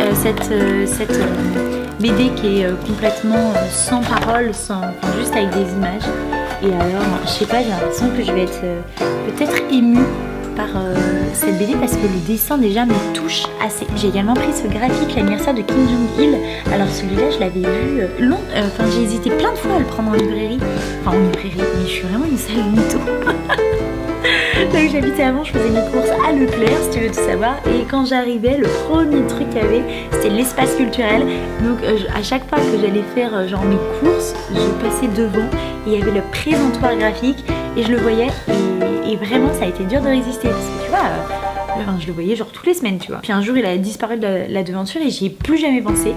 cette BD qui est complètement sans paroles, juste avec des images. Et alors, je sais pas, j'ai l'impression que je vais être peut-être émue par cette BD parce que le dessin déjà me touche assez. J'ai également pris ce graphique, l'anniversaire de Kim Jong-il. Alors celui-là, je l'avais vu j'ai hésité plein de fois à le prendre en librairie. Enfin en librairie, mais je suis vraiment une sale mytho. Donc j'habitais avant, je faisais mes courses à Leclerc, si tu veux tout savoir. Et quand j'arrivais, le premier truc qu'il y avait, c'était l'espace culturel. Donc à chaque fois que j'allais faire genre mes courses, je passais devant et il y avait le présentoir graphique et je le voyais et vraiment ça a été dur de résister parce que tu vois, je le voyais genre toutes les semaines, tu vois. Puis un jour il a disparu de la devanture et j'y ai plus jamais pensé.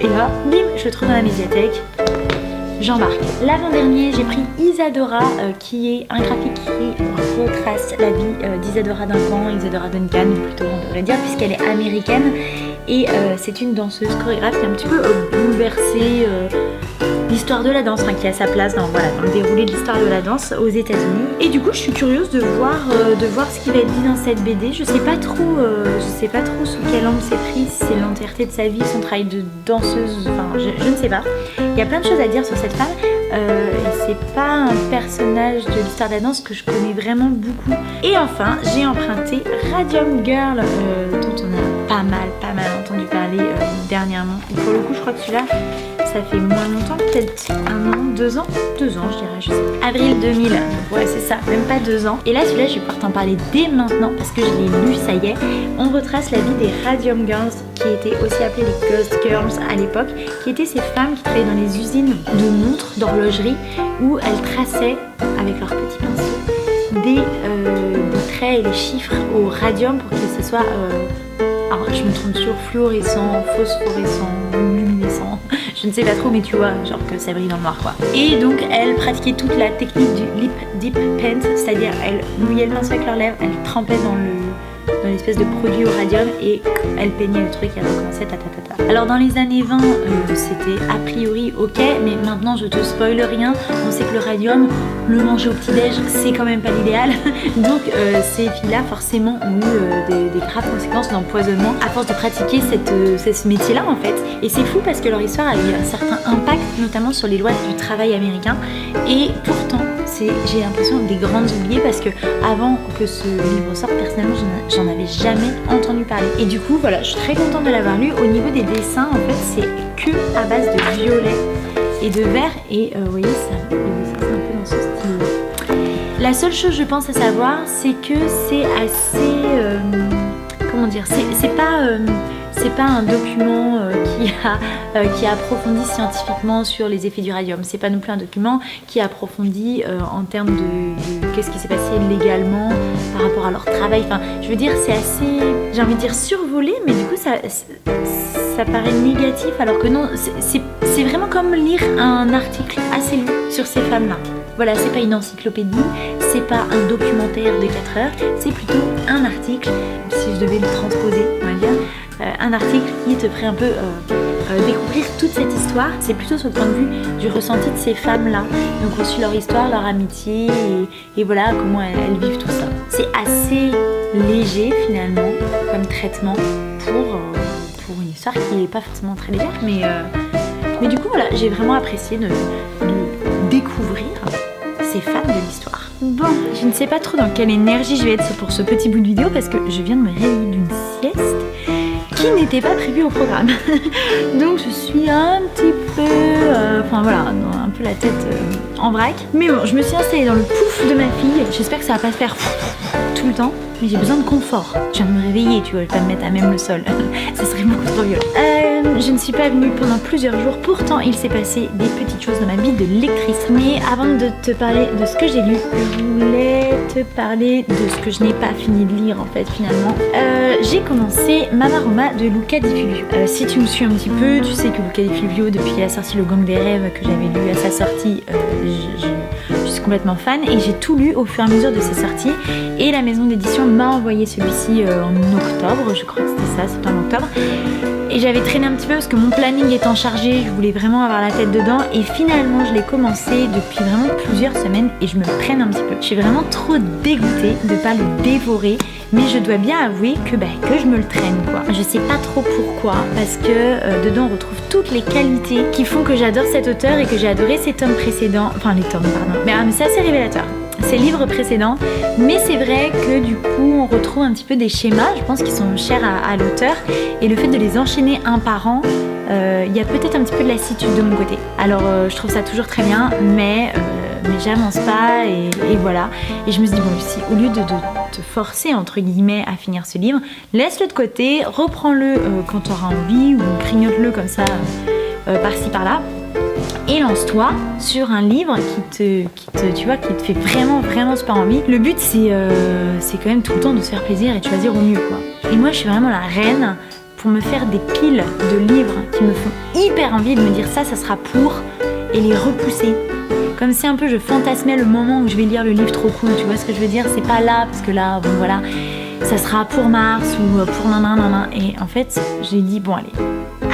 Et là, bim, je le trouve dans la médiathèque. J'embarque. L'avant-dernier, j'ai pris Isadora, qui est un graphique qui retrace la vie d'Isadora Duncan, Isadora Duncan plutôt on devrait dire, puisqu'elle est américaine. Et c'est une danseuse chorégraphe qui a un petit peu bouleversé l'histoire de la danse, qui a sa place dans le déroulé de l'histoire de la danse aux États-Unis. Et du coup, je suis curieuse de voir ce qui va être dit dans cette BD. Je sais pas trop sous quel angle c'est pris, si c'est l'entièreté de sa vie, son travail de danseuse, je ne sais pas. Il y a plein de choses à dire sur cette femme. Et c'est pas un personnage de l'histoire de la danse que je connais vraiment beaucoup. Et enfin, j'ai emprunté Radium Girl, dont on a pas mal entendu parler dernièrement. Et pour le coup, je crois que celui-là, ça fait moins longtemps, peut-être 1 an, 2 ans, je dirais, je sais. Avril 2000, donc ouais c'est ça, même pas 2 ans. Et là celui-là je vais pouvoir t'en parler dès maintenant parce que je l'ai lu, ça y est. On retrace la vie des Radium Girls, qui étaient aussi appelées les Ghost Girls à l'époque, qui étaient ces femmes qui travaillaient dans les usines de montres, d'horlogerie, où elles traçaient avec leurs petits pinceaux des traits et des chiffres au radium pour que ce soit... alors je me trompe toujours, fluorescent, phosphorescent, luminescent, je ne sais pas trop mais tu vois, genre que ça brille dans le noir quoi. Et donc elle pratiquait toute la technique du lip dip paint, c'est-à-dire elle mouillait le pinceau avec leurs lèvres, elle trempait dans l'espèce de produit au radium et elle peignait le truc et elle recommençait ta. Alors dans les années 20 c'était a priori ok, mais maintenant je te spoil rien, on sait que le radium, le manger au petit-déj c'est quand même pas l'idéal. Donc ces filles-là forcément ont eu des graves conséquences d'empoisonnement à force de pratiquer ce métier-là en fait. Et c'est fou parce que leur histoire a eu un certain impact notamment sur les lois du travail américain et pourtant j'ai l'impression des grandes oubliées parce que avant que ce livre sorte, personnellement j'en avais jamais entendu parler. Et du coup voilà, je suis très contente de l'avoir lu. Au niveau des dessins en fait c'est que à base de violet et de vert et vous voyez ça, c'est un peu dans ce style. La seule chose je pense à savoir, c'est que c'est assez... comment dire, c'est pas un document qui approfondit scientifiquement sur les effets du radium. C'est pas non plus un document qui approfondit en termes de qu'est-ce qui s'est passé légalement par rapport à leur travail. Enfin, je veux dire, c'est assez, j'ai envie de dire survolé, mais du coup ça paraît négatif, alors que non, c'est vraiment comme lire un article assez long sur ces femmes-là. Voilà, c'est pas une encyclopédie, c'est pas un documentaire de 4 heures, c'est plutôt un article, si je devais le transposer, on va dire, un article qui te ferait un peu découvrir toute cette histoire. C'est plutôt sur le point de vue du ressenti de ces femmes-là. Donc on suit leur histoire, leur amitié et voilà comment elles vivent tout ça. C'est assez léger finalement comme traitement pour une histoire qui n'est pas forcément très légère, mais du coup voilà, j'ai vraiment apprécié de découvrir ces femmes de l'histoire. Bon, je ne sais pas trop dans quelle énergie je vais être pour ce petit bout de vidéo parce que je viens de me réveiller d'une sieste qui n'était pas prévue au programme. Donc je suis un petit peu, enfin voilà, un peu la tête en vrac. Mais bon, je me suis installée dans le pouf de ma fille. J'espère que ça va pas se faire tout le temps. Mais j'ai besoin de confort. Je viens de me réveiller, tu vois, je vais pas me mettre à même le sol. Ça serait beaucoup trop violent. Je ne suis pas venue pendant plusieurs jours. Pourtant, il s'est passé des petites choses dans ma vie de lectrice. Mais avant de te parler de ce que j'ai lu, je voulais te parler de ce que je n'ai pas fini de lire en fait finalement. J'ai commencé Mama Roma de Luca Di Fulvio. Si tu me suis un petit peu, tu sais que Luca Di Fulvio, depuis qu'il a sorti Le Gang des rêves que j'avais lu à sa sortie, je suis complètement fan et j'ai tout lu au fur et à mesure de ses sorties. Et la maison d'édition m'a envoyé celui-ci en octobre, je crois que c'était ça, c'était en octobre. Et j'avais traîné un petit peu parce que mon planning étant chargé, je voulais vraiment avoir la tête dedans. Et finalement, je l'ai commencé depuis vraiment plusieurs semaines et je me traîne un petit peu. Je suis vraiment trop dégoûtée de pas le dévorer. Mais je dois bien avouer que je me le traîne quoi. Je sais pas trop pourquoi, parce que dedans on retrouve toutes les qualités qui font que j'adore cet auteur et que j'ai adoré ses tomes précédents. Enfin les tomes, pardon. Mais c'est assez révélateur. Ces livres précédents, mais c'est vrai que du coup on retrouve un petit peu des schémas, je pense, qui sont chers à l'auteur, et le fait de les enchaîner un par an, il y a peut-être un petit peu de lassitude de mon côté. Alors je trouve ça toujours très bien, mais j'avance pas et voilà. Et je me suis dit bon Lucie, au lieu de te forcer entre guillemets à finir ce livre, laisse-le de côté, reprends-le quand tu auras envie ou grignote-le comme ça par-ci par-là. Et lance-toi sur un livre qui te fait vraiment super envie. Le but c'est quand même tout le temps de se faire plaisir et de choisir au mieux quoi. Et moi je suis vraiment la reine pour me faire des piles de livres qui me font hyper envie de me dire ça sera pour, et les repousser. Comme si un peu je fantasmais le moment où je vais lire le livre trop cool, tu vois ce que je veux dire? C'est pas là, parce que là, bon voilà, ça sera pour mars ou pour nanana. Et en fait, j'ai dit bon allez,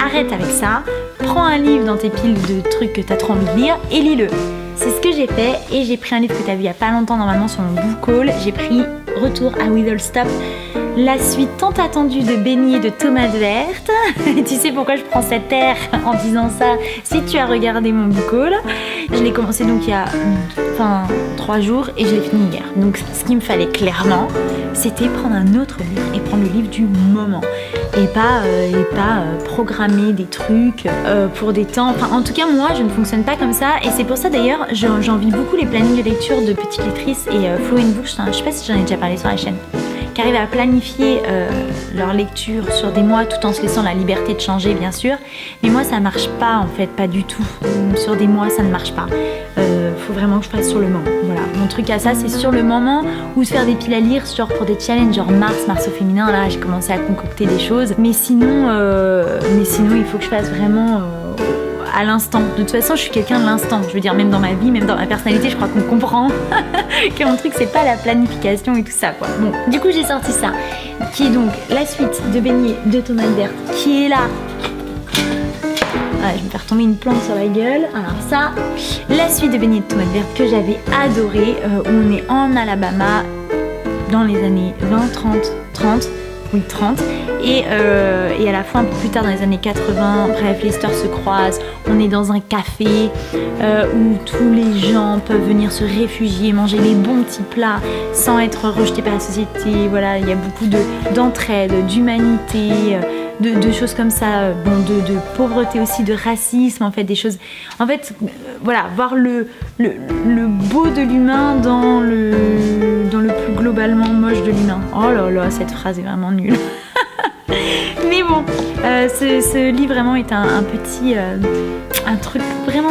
arrête avec ça, prends un livre dans tes piles de trucs que t'as trop envie de lire et lis-le. C'est ce que j'ai fait et j'ai pris un livre que t'as vu il y a pas longtemps normalement sur mon book haul. J'ai pris Retour à Whittlestop, la suite tant attendue de Benny et de Tomates vertes. Tu sais pourquoi je prends cet air en disant ça si tu as regardé mon book haul. Je l'ai commencé donc il y a 3 jours et je l'ai fini hier. Donc ce qu'il me fallait clairement, c'était prendre un autre livre et prendre le livre du moment. Et pas programmer des trucs pour des temps. Enfin, en tout cas, moi, je ne fonctionne pas comme ça. Et c'est pour ça, d'ailleurs, j'envie beaucoup les plannings de lecture de petites lectrices et Flo Bush. Je sais pas si j'en ai déjà parlé sur la chaîne. Qui arrivent à planifier leur lecture sur des mois tout en se laissant la liberté de changer, bien sûr. Mais moi, ça marche pas, en fait, pas du tout. Sur des mois, ça ne marche pas. Faut vraiment que je fasse sur le moment. Voilà, mon truc à ça, c'est sur le moment ou se faire des piles à lire, genre pour des challenges, genre Mars au féminin. Là, j'ai commencé à concocter des choses. Mais sinon, il faut que je fasse vraiment à l'instant. De toute façon, je suis quelqu'un de l'instant. Je veux dire, même dans ma vie, même dans ma personnalité, je crois qu'on comprend que mon truc, c'est pas la planification et tout ça, quoi. Bon, du coup, j'ai sorti ça, qui est donc la suite de Benny de Tomates vertes, qui est là. Je vais me faire tomber une plante sur la gueule. Alors ça, la suite de Benny et de Tomates vertes que j'avais adoré, où on est en Alabama dans les années 30, et à la fois un peu plus tard dans les années 80, bref, les histoires se croisent, on est dans un café où tous les gens peuvent venir se réfugier, manger les bons petits plats sans être rejetés par la société. Voilà, il y a beaucoup d'entraide, d'humanité, de choses comme ça, de pauvreté aussi, de racisme, en fait, des choses... En fait, voilà, voir le beau de l'humain dans le plus globalement moche de l'humain. Oh là là, cette phrase est vraiment nulle. Mais bon, ce livre vraiment est un petit... un truc vraiment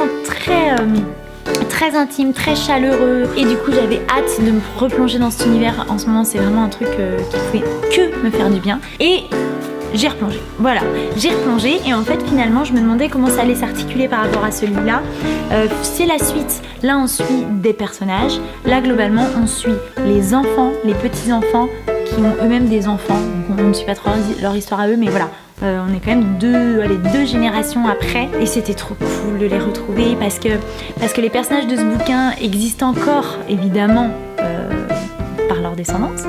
très intime, très chaleureux. Et du coup, j'avais hâte de me replonger dans cet univers. En ce moment, c'est vraiment un truc qui pouvait que me faire du bien. Et j'ai replongé. Voilà, j'ai replongé. Et en fait, finalement, je me demandais comment ça allait s'articuler par rapport à celui-là. C'est la suite. Là, on suit des personnages. Là, globalement, on suit les enfants, les petits-enfants qui ont eux-mêmes des enfants. Donc, on ne suit pas trop leur histoire à eux, mais voilà. On est quand même deux générations après et c'était trop cool de les retrouver parce que les personnages de ce bouquin existent encore évidemment par leur descendance,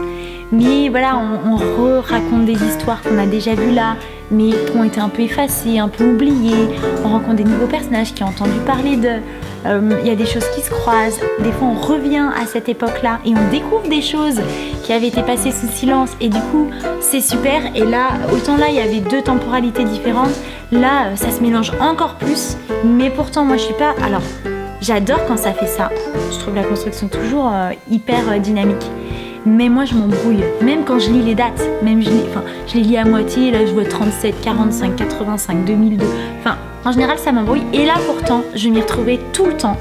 mais voilà, on raconte des histoires qu'on a déjà vues là mais qui ont été un peu effacées, un peu oubliées. On rencontre des nouveaux personnages qui ont entendu parler d'eux. Il y a des choses qui se croisent. Des fois, on revient à cette époque-là et on découvre des choses qui avaient été passées sous silence. Et du coup, c'est super. Et là, autant là, il y avait 2 temporalités différentes. Là, ça se mélange encore plus. Mais pourtant, moi, je suis pas... Alors, j'adore quand ça fait ça. Je trouve la construction toujours hyper dynamique. Mais moi, je m'embrouille. Même quand je lis les dates. Même je les lis à moitié. Là, je vois 37, 45, 85, 2002. Enfin... En général, ça m'embrouille. Et là, pourtant, je m'y retrouvais tout le temps.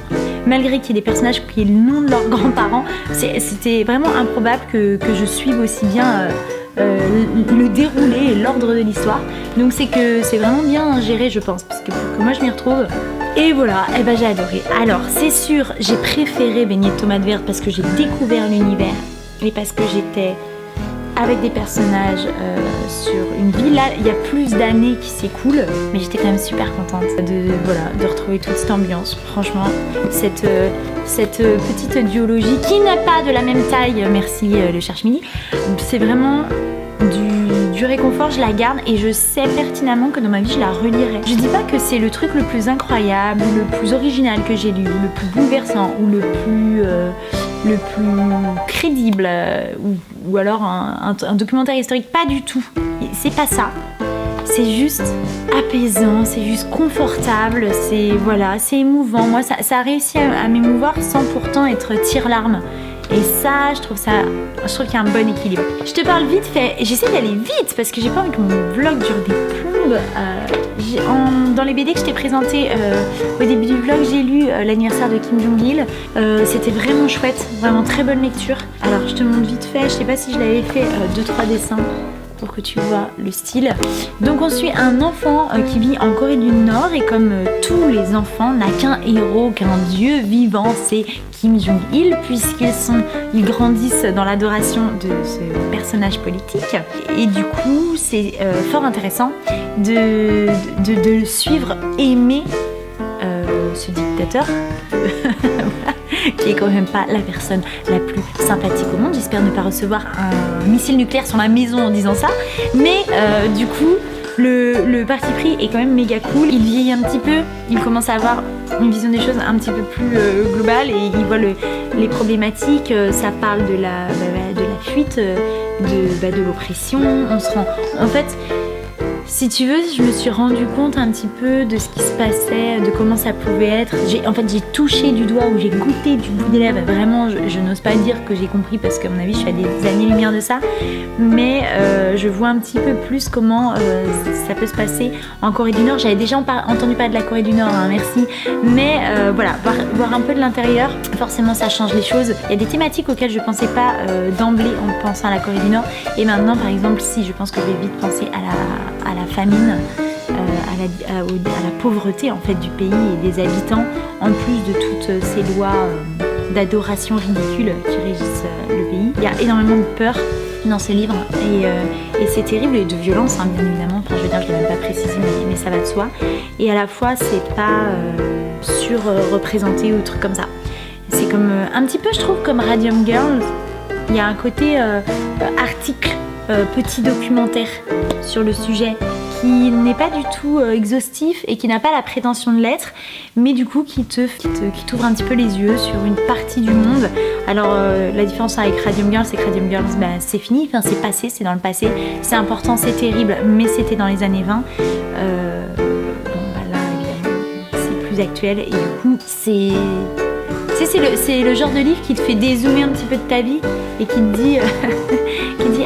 Malgré qu'il y ait des personnages qui aient le nom de leurs grands-parents, c'était vraiment improbable que je suive aussi bien le déroulé et l'ordre de l'histoire. Donc c'est vraiment bien géré, je pense, parce que pour que moi je m'y retrouve. Et voilà, et ben j'ai adoré. Alors, c'est sûr, j'ai préféré Beignets de tomates vertes parce que j'ai découvert l'univers et parce que j'étais avec des personnages sur une ville. Là, il y a plus d'années qui s'écoulent, mais j'étais quand même super contente de retrouver toute cette ambiance. Franchement, cette petite duologie qui n'a pas de la même taille, merci le cherche-midi, c'est vraiment du réconfort, je la garde et je sais pertinemment que dans ma vie je la relirai. Je dis pas que c'est le truc le plus incroyable, le plus original que j'ai lu, le plus bouleversant ou le plus crédible ou alors un documentaire historique, pas du tout. C'est pas ça. C'est juste apaisant, c'est juste confortable, c'est émouvant. Moi, ça a réussi à m'émouvoir sans pourtant être tire-larme. Et ça, je trouve qu'il y a un bon équilibre. Je te parle vite fait, j'essaie d'aller vite parce que j'ai pas envie que mon vlog dure des plombes. Dans les BD que je t'ai présenté au début du vlog, j'ai lu l'anniversaire de Kim Jong-il. C'était vraiment chouette, vraiment très bonne lecture. Alors je te montre vite fait, je sais pas si je l'avais fait 2-3 dessins pour que tu vois le style. Donc on suit un enfant qui vit en Corée du Nord et comme tous les enfants n'a qu'un héros, qu'un dieu vivant, c'est Kim Jong-il, puisqu'ils grandissent dans l'adoration de ce personnage politique. Et du coup, c'est fort intéressant de le suivre, aimer ce dictateur, qui est quand même pas la personne la plus sympathique au monde. J'espère ne pas recevoir un missile nucléaire sur ma maison en disant ça. Mais du coup, le parti pris est quand même méga cool. Il vieillit un petit peu, il commence à avoir une vision des choses un petit peu plus globale et il voit les problématiques. Ça parle de la fuite, de l'oppression. On se rend... En fait... Si tu veux, je me suis rendu compte un petit peu de ce qui se passait, de comment ça pouvait être. J'ai touché du doigt ou j'ai goûté du bout des lèvres. Vraiment, je n'ose pas dire que j'ai compris parce qu'à mon avis, je suis à des années-lumière de ça. Mais je vois un petit peu plus comment ça peut se passer en Corée du Nord. J'avais déjà entendu parler de la Corée du Nord, hein, merci. Mais voilà, voir un peu de l'intérieur, forcément, ça change les choses. Il y a des thématiques auxquelles je ne pensais pas d'emblée en pensant à la Corée du Nord. Et maintenant, par exemple, si je pense que je vais vite penser à la famine, à la pauvreté en fait du pays et des habitants, en plus de toutes ces lois d'adoration ridicule qui régissent le pays. Il y a énormément de peur dans ce livre et c'est terrible, et de violence hein, bien évidemment, enfin je veux dire, je ne l'ai même pas précisé mais ça va de soi, et à la fois c'est pas surreprésenté ou truc comme ça. C'est comme un petit peu, je trouve, comme Radium Girls. Il y a un côté article, petit documentaire sur le sujet qui n'est pas du tout exhaustif et qui n'a pas la prétention de l'être, mais du coup qui t'ouvre un petit peu les yeux sur une partie du monde. Alors la différence avec Radium Girls, c'est que Radium Girls, c'est fini, enfin, c'est passé, c'est dans le passé, c'est important, c'est terrible, mais c'était dans les années 20. Là, évidemment, c'est plus actuel et du coup, c'est le genre de livre qui te fait dézoomer un petit peu de ta vie et qui te dit,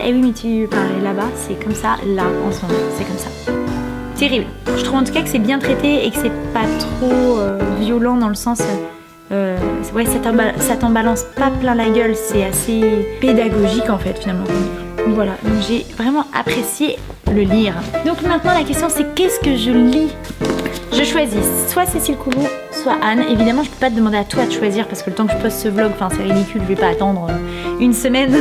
eh oui, mais tu parlais là-bas, c'est comme ça, là, en ce moment, c'est comme ça. Terrible. Je trouve en tout cas que c'est bien traité et que c'est pas trop violent dans le sens... ouais, ça t'en balance pas plein la gueule, c'est assez pédagogique en fait finalement. Voilà, donc j'ai vraiment apprécié le lire. Donc maintenant la question c'est qu'est-ce que je lis? Je choisis soit Cécile Coulon, soit Anne. Évidemment je peux pas te demander à toi de choisir parce que le temps que je poste ce vlog, enfin c'est ridicule, je vais pas attendre une semaine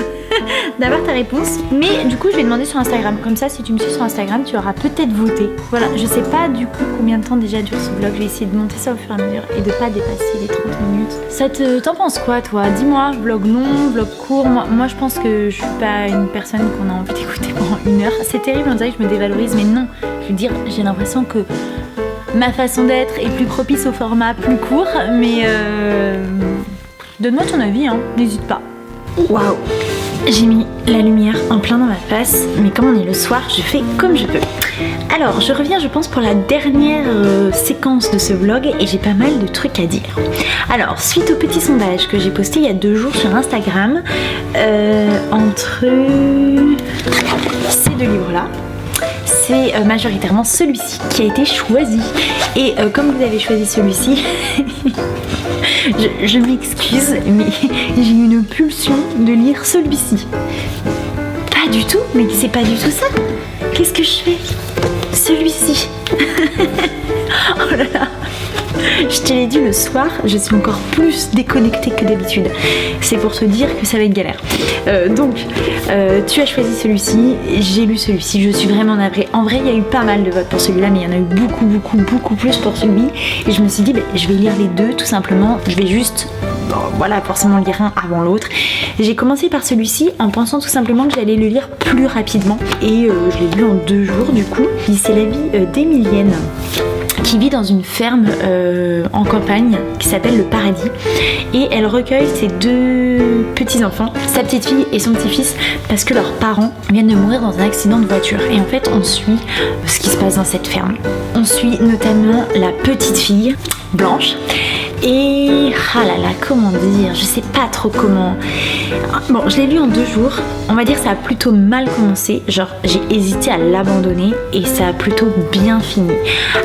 d'avoir ta réponse. Mais du coup je vais demander sur Instagram, comme ça si tu me suis sur Instagram tu auras peut-être voté. Voilà, je sais pas du coup combien de temps déjà dure ce vlog, je vais essayer de monter ça au fur et à mesure et de pas dépasser les 30 minutes. T'en penses quoi toi? Dis-moi, vlog long, vlog court. Moi je pense que je suis pas une personne qu'on a envie d'écouter pendant 1 heure. C'est terrible, on dirait que je me dévalorise, mais non. Je veux dire, j'ai l'impression que ma façon d'être est plus propice au format plus court, mais donne-moi ton avis, hein, n'hésite pas. Waouh, j'ai mis la lumière en plein dans ma face, mais comme on est le soir, je fais comme je peux. Alors, je reviens, je pense, pour la dernière séquence de ce vlog et j'ai pas mal de trucs à dire. Alors, suite au petit sondage que j'ai posté il y a 2 jours sur Instagram, entre ces 2 livres-là, c'est majoritairement celui-ci qui a été choisi. Et comme vous avez choisi celui-ci, je m'excuse, mais j'ai eu une pulsion de lire celui-ci. Pas du tout, mais c'est pas du tout ça. Qu'est-ce que je fais? Celui-ci. Oh là là. Je te l'ai dit le soir, je suis encore plus déconnectée que d'habitude. C'est pour te dire que ça va être galère. Donc, tu as choisi celui-ci, j'ai lu celui-ci, je suis vraiment navrée. En vrai, il y a eu pas mal de votes pour celui-là, mais il y en a eu beaucoup plus pour celui. Et je me suis dit, je vais lire les deux tout simplement. Je vais juste, voilà, forcément lire un avant l'autre. J'ai commencé par celui-ci en pensant tout simplement que j'allais le lire plus rapidement. Et je l'ai lu en 2 jours du coup. C'est la vie d'Emilienne, qui vit dans une ferme en campagne qui s'appelle le Paradis et elle recueille ses 2 petits-enfants, sa petite fille et son petit-fils, parce que leurs parents viennent de mourir dans un accident de voiture. Et en fait on suit ce qui se passe dans cette ferme. On suit notamment la petite fille Blanche et ah là là, comment dire, je sais pas trop comment. Bon, je l'ai lu en 2 jours, on va dire ça a plutôt mal commencé, genre j'ai hésité à l'abandonner et ça a plutôt bien fini.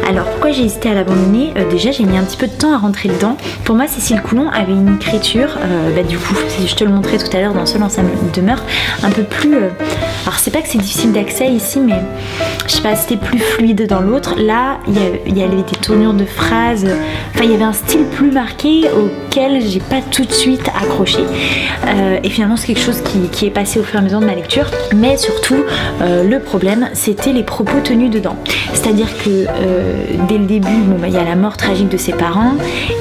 Alors pourquoi j'ai hésité à l'abandonner? Déjà j'ai mis un petit peu de temps à rentrer dedans. Pour moi Cécile Coulon avait une écriture, du coup je te le montrais tout à l'heure dans Seul en sa demeure, un peu plus... alors c'est pas que c'est difficile d'accès ici, mais je sais pas, c'était plus fluide dans l'autre. Là il y avait des tournures de phrases, enfin il y avait un style plus marqué auquel j'ai pas tout de suite accroché. Et finalement c'est quelque chose qui est passé au fur et à mesure de ma lecture, mais surtout le problème c'était les propos tenus dedans. C'est-à-dire que dès le début, il y a la mort tragique de ses parents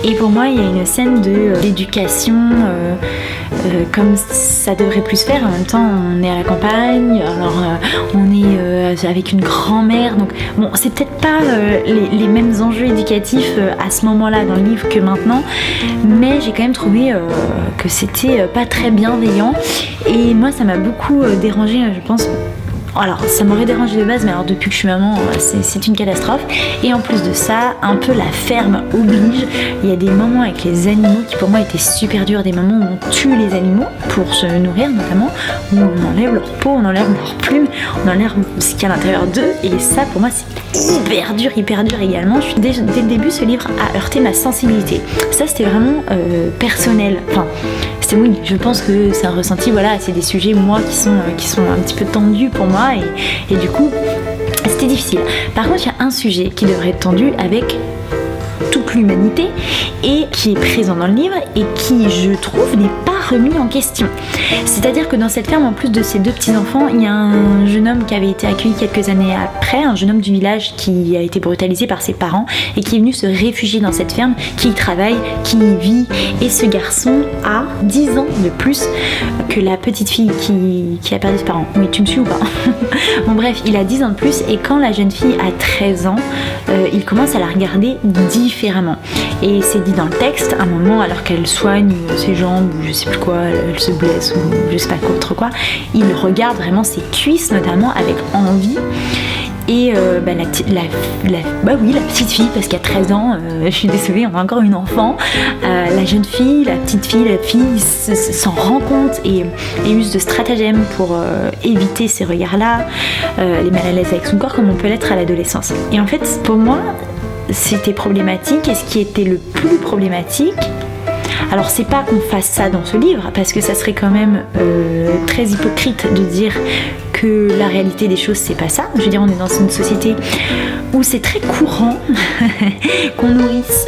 et pour moi il y a une scène d'éducation comme ça devrait plus se faire. En même temps on est à la campagne, alors on est avec une grand-mère, donc bon c'est peut-être pas les mêmes enjeux éducatifs à ce moment-là dans le livre que maintenant, mais j'ai quand même trouvé que c'était pas très bienveillant et moi ça m'a beaucoup dérangée, je pense. Alors ça m'aurait dérangé de base, mais alors depuis que je suis maman c'est une catastrophe. Et en plus de ça, un peu la ferme oblige. Il y a des moments avec les animaux qui pour moi étaient super durs, des moments où on tue les animaux pour se nourrir notamment, où on enlève leur peau, on enlève leurs plumes, on enlève ce qu'il y a à l'intérieur d'eux, et ça pour moi c'est hyper dur également. Dès le début ce livre a heurté ma sensibilité. Ça c'était vraiment personnel, enfin oui, je pense que c'est un ressenti, voilà, c'est des sujets moi qui sont un petit peu tendus pour moi et du coup c'était difficile. Par contre il y a un sujet qui devrait être tendu avec toute l'humanité et qui est présent dans le livre et qui, je trouve, n'est pas remis en question. C'est-à-dire que dans cette ferme, en plus de ses 2 petits-enfants, il y a un jeune homme qui avait été accueilli quelques années après, un jeune homme du village qui a été brutalisé par ses parents et qui est venu se réfugier dans cette ferme, qui y travaille, qui y vit. Et ce garçon a 10 ans de plus que la petite fille qui a perdu ses parents. Oui, tu me suis ou pas? Bon bref, il a 10 ans de plus et quand la jeune fille a 13 ans, il commence à la regarder différemment. Et c'est dit dans le texte, à un moment, alors qu'elle soigne ses jambes ou je sais plus quoi, elle se blesse ou je sais pas quoi, autre quoi, il regarde vraiment ses cuisses notamment avec envie. Et la petite fille, parce qu'à 13 ans, je suis désolée, on a encore une enfant, la jeune fille, la fille s'en rend compte et use de stratagèmes pour éviter ces regards-là. Elle est mal à l'aise avec son corps comme on peut l'être à l'adolescence. Et en fait, pour moi, c'était problématique. Et ce qui était le plus problématique, alors c'est pas qu'on fasse ça dans ce livre, parce que ça serait quand même très hypocrite de dire que la réalité des choses c'est pas ça. Je veux dire, on est dans une société où c'est très courant qu'on nourrisse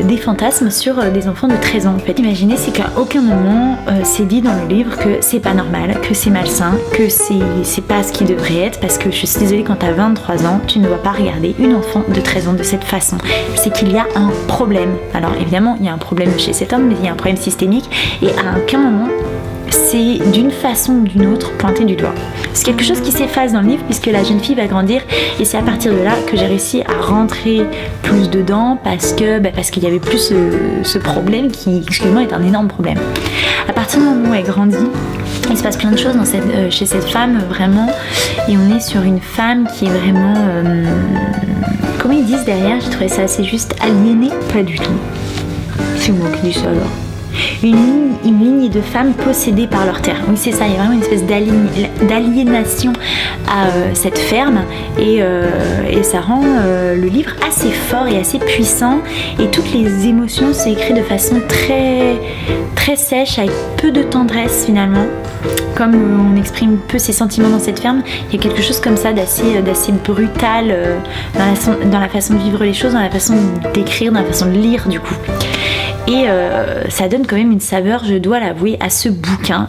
des fantasmes sur des enfants de 13 ans. En fait, imaginez, c'est qu'à aucun moment c'est dit dans le livre que c'est pas normal, que c'est malsain, que c'est pas ce qui devrait être, parce que je suis désolée, quand t'as 23 ans, tu ne dois pas regarder une enfant de 13 ans de cette façon. C'est qu'il y a un problème. Alors évidemment, il y a un problème chez cet homme, mais il y a un problème systémique et à aucun moment c'est d'une façon ou d'une autre pointé du doigt. C'est quelque chose qui s'efface dans le livre puisque la jeune fille va grandir et c'est à partir de là que j'ai réussi à rentrer plus dedans parce qu'il y avait plus ce problème qui, excusez-moi, est un énorme problème. À partir du moment où elle grandit, il se passe plein de choses chez cette femme vraiment, et on est sur une femme qui est vraiment, comment ils disent derrière, j'ai trouvé ça assez juste, aliénée, pas du tout. C'est moi qui dis ça alors. Une ligne de femmes possédées par leur terre. Oui, c'est ça, il y a vraiment une espèce d'aliénation à cette ferme et ça rend le livre assez fort et assez puissant, et toutes les émotions c'est écrit de façon très, très sèche, avec peu de tendresse finalement. Comme on exprime peu ses sentiments dans cette ferme, il y a quelque chose comme ça d'assez brutal dans la façon de vivre les choses, dans la façon d'écrire, dans la façon de lire du coup. Et ça donne quand même une saveur, je dois l'avouer, à ce bouquin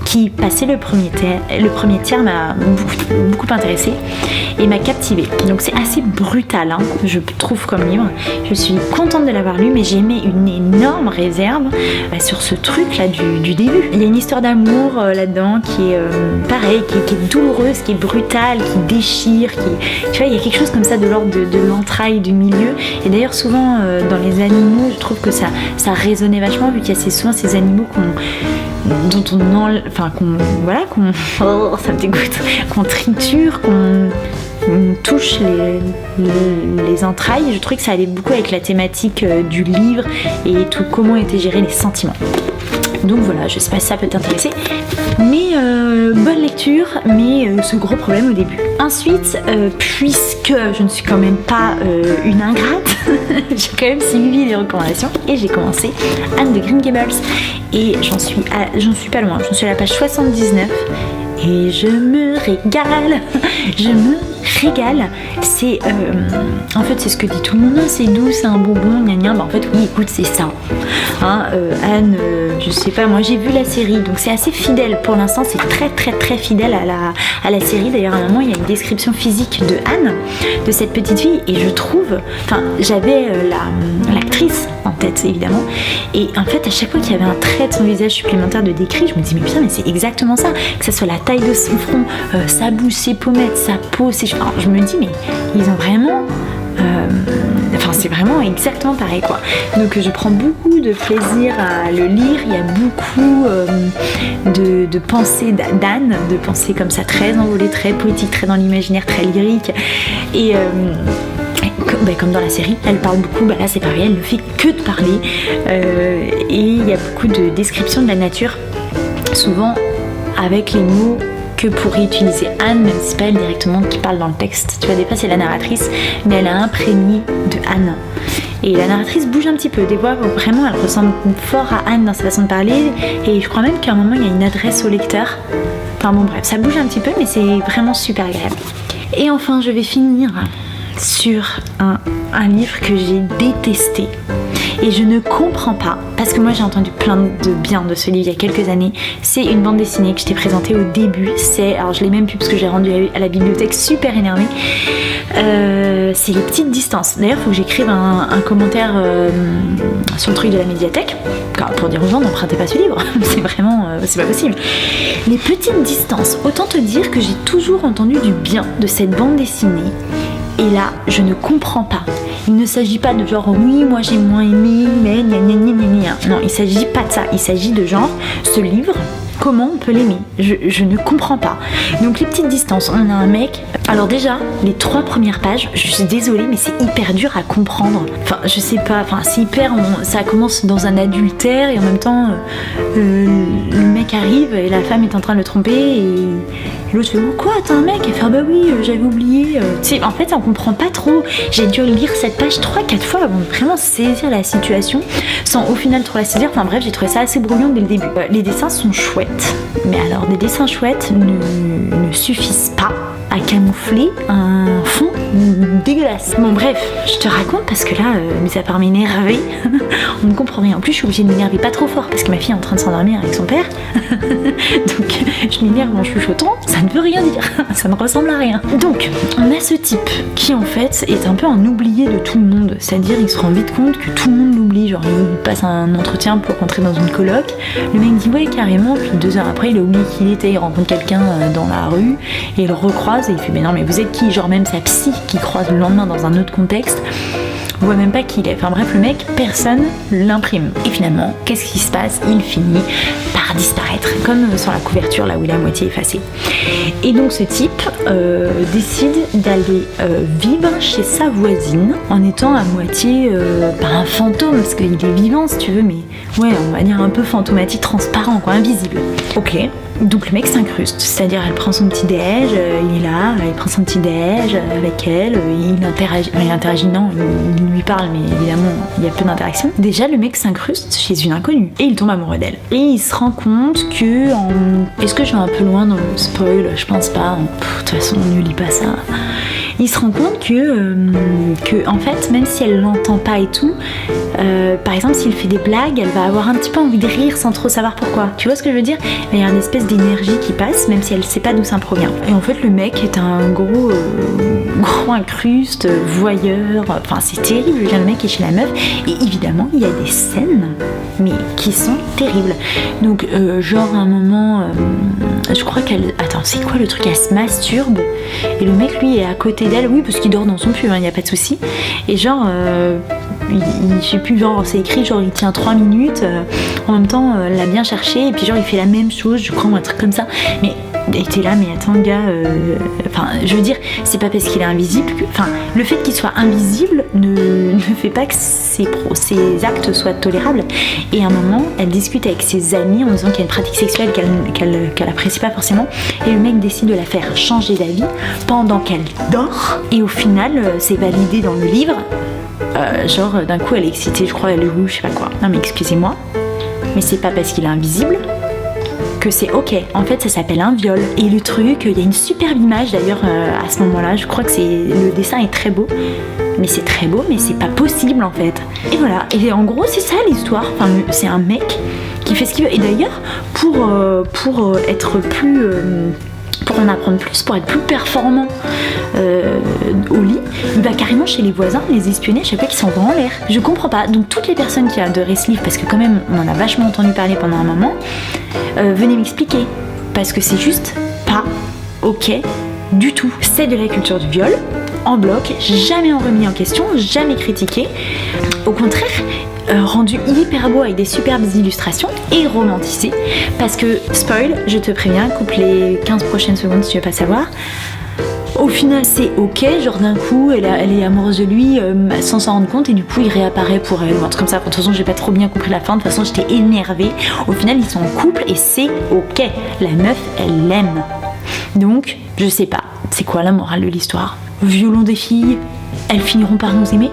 qui, passé le premier tiers, m'a beaucoup intéressée et m'a captivée. Donc c'est assez brutal, hein, je trouve, comme livre. Je suis contente de l'avoir lu, mais j'ai mis une énorme réserve sur ce truc-là du début. Il y a une histoire d'amour là-dedans qui est pareil, qui est douloureuse, qui est brutale, qui déchire, tu vois, il y a quelque chose comme ça de l'ordre de l'entraille du milieu. Et d'ailleurs, souvent dans les animaux, je trouve que ça résonnait vachement, vu qu'il y a souvent ces animaux ça me dégoûte, qu'on triture, qu'on touche les entrailles. Je trouvais que ça allait beaucoup avec la thématique du livre et tout comment étaient gérés les sentiments. Donc voilà, je sais pas si ça peut t'intéresser, mais bonne lecture, mais ce gros problème au début. Ensuite, puisque je ne suis quand même pas une ingrate, j'ai quand même suivi les recommandations et j'ai commencé Anne de Green Gables. Et j'en suis pas loin, j'en suis à la page 79 et je me régale, c'est en fait c'est ce que dit tout le monde, c'est doux, c'est un bonbon, gna gna. Bah en fait oui, écoute, c'est ça, hein, Anne, je sais pas, moi j'ai vu la série, donc c'est assez fidèle pour l'instant, c'est très très très fidèle à la série. D'ailleurs à un moment il y a une description physique de Anne, de cette petite fille, et je trouve, j'avais l'actrice en tête évidemment, et en fait à chaque fois qu'il y avait un trait de son visage supplémentaire de décrit, je me dis mais putain, mais c'est exactement ça, que ça soit la taille de son front, sa bouche, ses pommettes, sa peau, ses cheveux. Alors, je me dis mais ils ont vraiment c'est vraiment exactement pareil quoi. Donc je prends beaucoup de plaisir à le lire. Il y a beaucoup de pensées d'Anne, de pensées comme ça très envolées, très poétiques, très dans l'imaginaire, très lyrique, et comme dans la série, elle parle beaucoup, là c'est pareil, elle ne fait que de parler, et il y a beaucoup de descriptions de la nature, souvent avec les mots que pourrait utiliser Anne, même si c'est pas elle directement qui parle dans le texte. Tu vois, des fois c'est la narratrice, mais elle a imprégné de Anne. Et la narratrice bouge un petit peu, des fois vraiment elle ressemble fort à Anne dans sa façon de parler, et je crois même qu'à un moment il y a une adresse au lecteur. Enfin bon bref, ça bouge un petit peu, mais c'est vraiment super agréable. Et enfin je vais finir sur un livre que j'ai détesté. Et je ne comprends pas, parce que moi j'ai entendu plein de bien de ce livre il y a quelques années. C'est une bande dessinée que je t'ai présentée au début. Alors je l'ai même plus parce que j'ai rendu à la bibliothèque super énervée. C'est Les Petites Distances. D'ailleurs il faut que j'écrive un commentaire sur le truc de la médiathèque pour dire aux gens n'empruntez pas ce livre. C'est vraiment, c'est pas possible. Les Petites Distances, autant te dire que j'ai toujours entendu du bien de cette bande dessinée. Et là, je ne comprends pas. Il ne s'agit pas de genre oui, moi j'ai moins aimé, mais gna gna gna gna gna. Non, il s'agit pas de ça. Il s'agit de genre ce livre, comment on peut l'aimer? Je ne comprends pas. Donc Les Petites Distances, on a un mec. Alors déjà, les 3 premières pages, je suis désolée, mais c'est hyper dur à comprendre. Enfin, je sais pas. Enfin, c'est hyper. Ça commence dans un adultère et en même temps, le mec arrive et la femme est en train de le tromper et l'autre fait oh, quoi, t'as un mec? Elle fait ah bah oui, j'avais oublié. Tu sais, en fait, on comprend pas trop. J'ai dû lire cette page 3-4 fois avant de vraiment saisir la situation, sans au final trop la saisir. Enfin bref, j'ai trouvé ça assez brouillon dès le début. Les dessins sont chouettes, mais alors des dessins chouettes ne suffisent pas à camoufler un fond dégueulasse. Bon bref, je te raconte parce que là, mis à part m'énerver, on ne comprend rien. En plus, je suis obligée de m'énerver pas trop fort parce que ma fille est en train de s'endormir avec son père. Donc je m'énerve en chuchotant, ça ne veut rien dire, ça ne ressemble à rien. Donc on a ce type qui en fait est un peu un oublié de tout le monde, c'est-à-dire il se rend vite compte que tout le monde l'oublie, genre il passe un entretien pour rentrer dans une coloc, le mec dit ouais carrément, puis 2 heures après il a oublié qui il était, il rencontre quelqu'un dans la rue et il le recroise et il fait mais non mais vous êtes qui, genre même sa psy qui croise le lendemain dans un autre contexte on voit même pas qui il est. Enfin bref, le mec, personne l'imprime. Et finalement, qu'est-ce qui se passe? Il finit par disparaître, comme sur la couverture, là où il est à moitié effacé. Et donc ce type décide d'aller vivre chez sa voisine en étant à moitié pas un fantôme, parce qu'il est vivant si tu veux, mais ouais, on va dire un peu fantomatique, transparent, quoi, invisible. Ok. Donc le mec s'incruste, c'est-à-dire elle prend son petit déj, il est là, il prend son petit déj avec elle, il interagit, non, il lui parle, mais évidemment il y a peu d'interaction. Déjà le mec s'incruste chez une inconnue et il tombe amoureux d'elle. Et il se rend compte que, est-ce que je vais un peu loin dans le spoil? Je pense pas, de toute façon on ne lit pas ça. Il se rend compte que en fait, même si elle l'entend pas et tout, par exemple s'il fait des blagues, elle va avoir un petit peu envie de rire sans trop savoir pourquoi. Tu vois ce que je veux dire? Il y a une espèce d'énergie qui passe, même si elle sait pas d'où ça provient. Et en fait, le mec est un gros incruste, voyeur. Enfin, c'est terrible. Le mec est chez la meuf. Et évidemment, il y a des scènes, mais qui sont terribles. Donc, genre à un moment, je crois qu'elle. Attends, c'est quoi le truc? Elle se masturbe. Et le mec, lui, est à côté d'elle. Oui, parce qu'il dort dans son pub, il n'y a pas de souci. Et genre. Je sais plus, genre c'est écrit, genre il tient 3 minutes, en même temps elle l'a bien cherché, et puis genre il fait la même chose, je crois, ou un truc comme ça. Mais t'es là, mais attends gars, enfin je veux dire, c'est pas parce qu'il est invisible que, enfin le fait qu'il soit invisible ne fait pas que ses actes soient tolérables. Et à un moment, elle discute avec ses amis en disant qu'il y a une pratique sexuelle qu'elle apprécie pas forcément, et le mec décide de la faire changer d'avis pendant qu'elle dort, et au final c'est validé dans le livre. Genre d'un coup elle est excitée, je crois, elle est rouge, je sais pas quoi. Non mais excusez-moi, mais c'est pas parce qu'il est invisible que c'est ok. En fait ça s'appelle un viol. Et le truc, il y a une superbe image d'ailleurs à ce moment-là, je crois que le dessin est très beau. Mais c'est très beau, mais c'est pas possible en fait. Et voilà, et en gros c'est ça l'histoire. Enfin, c'est un mec qui fait ce qu'il veut. Et d'ailleurs pour être plus... pour en apprendre plus, pour être plus performant au lit, il va carrément chez les voisins les espionner à chaque fois qu'ils s'en vont en l'air. Je comprends pas. Donc toutes les personnes qui adorent ce livre, parce que quand même on en a vachement entendu parler pendant un moment, venez m'expliquer. Parce que c'est juste pas ok du tout. C'est de la culture du viol, en bloc, jamais remis en question, jamais critiqué. Au contraire, rendu hyper beau avec des superbes illustrations et romantisé, parce que, spoil, je te préviens, coupe les 15 prochaines secondes si tu veux pas savoir. Au final c'est ok, genre d'un coup elle est amoureuse de lui sans s'en rendre compte, et du coup il réapparaît pour elle ou un truc comme ça. De toute façon j'ai pas trop bien compris la fin, de toute façon j'étais énervée. Au final ils sont en couple et c'est ok, la meuf elle l'aime. Donc je sais pas, c'est quoi la morale de l'histoire? Violons des filles, elles finiront par nous aimer?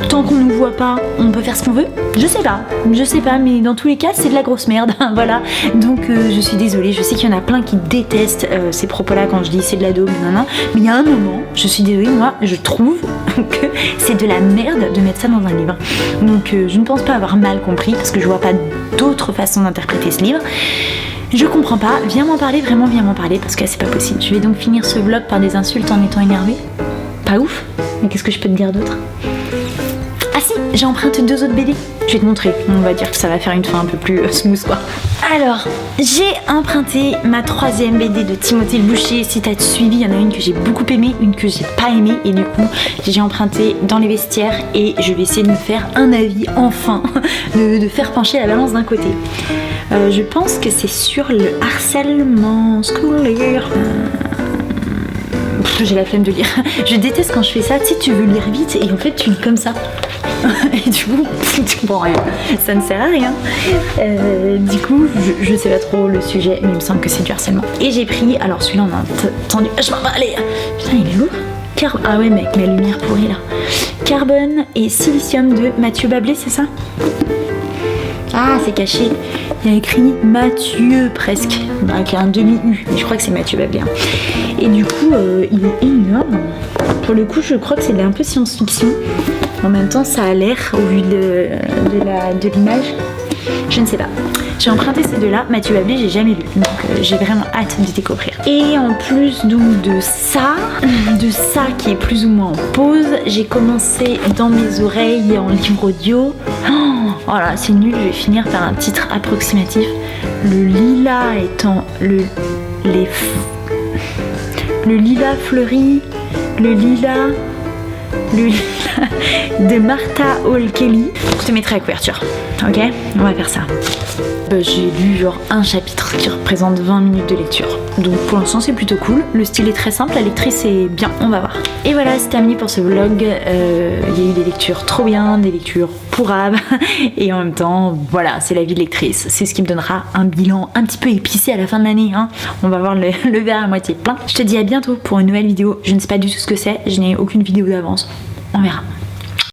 tant qu'on nous voit pas, on peut faire ce qu'on veut. Je sais pas, mais dans tous les cas, c'est de la grosse merde, voilà. Donc je suis désolée, je sais qu'il y en a plein qui détestent ces propos-là quand je dis c'est de la daube, non, mais il y a un moment, je suis désolée, moi, je trouve que c'est de la merde de mettre ça dans un livre. Donc je ne pense pas avoir mal compris, parce que je vois pas d'autre façon d'interpréter ce livre. Je comprends pas, viens m'en parler, vraiment viens m'en parler, parce que c'est pas possible. Je vais donc finir ce vlog par des insultes en étant énervée. Pas ouf, mais qu'est-ce que je peux te dire d'autre? Ah si, j'ai emprunté 2 autres BD. Je vais te montrer, on va dire que ça va faire une fin un peu plus smooth quoi. Alors, j'ai emprunté ma 3e BD de Timothée le Boucher. Si t'as suivi, il y en a une que j'ai beaucoup aimée, une que j'ai pas aimée. Et du coup, j'ai emprunté Dans les vestiaires et je vais essayer de me faire un avis enfin, de faire pencher la balance d'un côté. Je pense que c'est sur le harcèlement scolaire. J'ai la flemme de lire. Je déteste quand je fais ça, tu sais, tu veux lire vite et en fait tu lis comme ça. Et du coup, tu comprends rien. Ça ne sert à rien. Du coup, je sais pas trop le sujet, mais il me semble que c'est du harcèlement. Et j'ai pris, alors celui-là on a entendu. Je m'en vais aller. Putain, il est lourd. Ah ouais, mec, la lumière pourrie là. Carbone et silicium de Mathieu Bablé, c'est ça? Ah, c'est caché. Il y a écrit Mathieu presque, avec un demi-U, mais je crois que c'est Mathieu Bablé. Et du coup, il est énorme. Pour le coup, je crois que c'est un peu science-fiction. En même temps, ça a l'air, au vu de l'image, je ne sais pas. J'ai emprunté ces deux-là. Mathieu Bablé, j'ai jamais lu, donc j'ai vraiment hâte de découvrir. Et en plus donc de ça qui est plus ou moins en pause, j'ai commencé Dans mes oreilles en livre audio. Voilà, c'est nul, je vais finir par un titre approximatif. Le lilas étant le lilas fleuri, le lilas de Martha Hall Kelly. Je te mettrai la couverture, ok? On va faire ça. J'ai lu genre un chapitre qui représente 20 minutes de lecture. Donc pour l'instant c'est plutôt cool. Le style est très simple, la lectrice est bien, on va voir. Et voilà, c'est terminé pour ce vlog. Il y a eu des lectures trop bien, des lectures pourrables. Et en même temps, voilà, c'est la vie de lectrice. C'est ce qui me donnera un bilan un petit peu épicé à la fin de l'année, hein. On va voir le verre à moitié plein. Je te dis à bientôt pour une nouvelle vidéo. Je ne sais pas du tout ce que c'est, je n'ai aucune vidéo d'avance. On verra.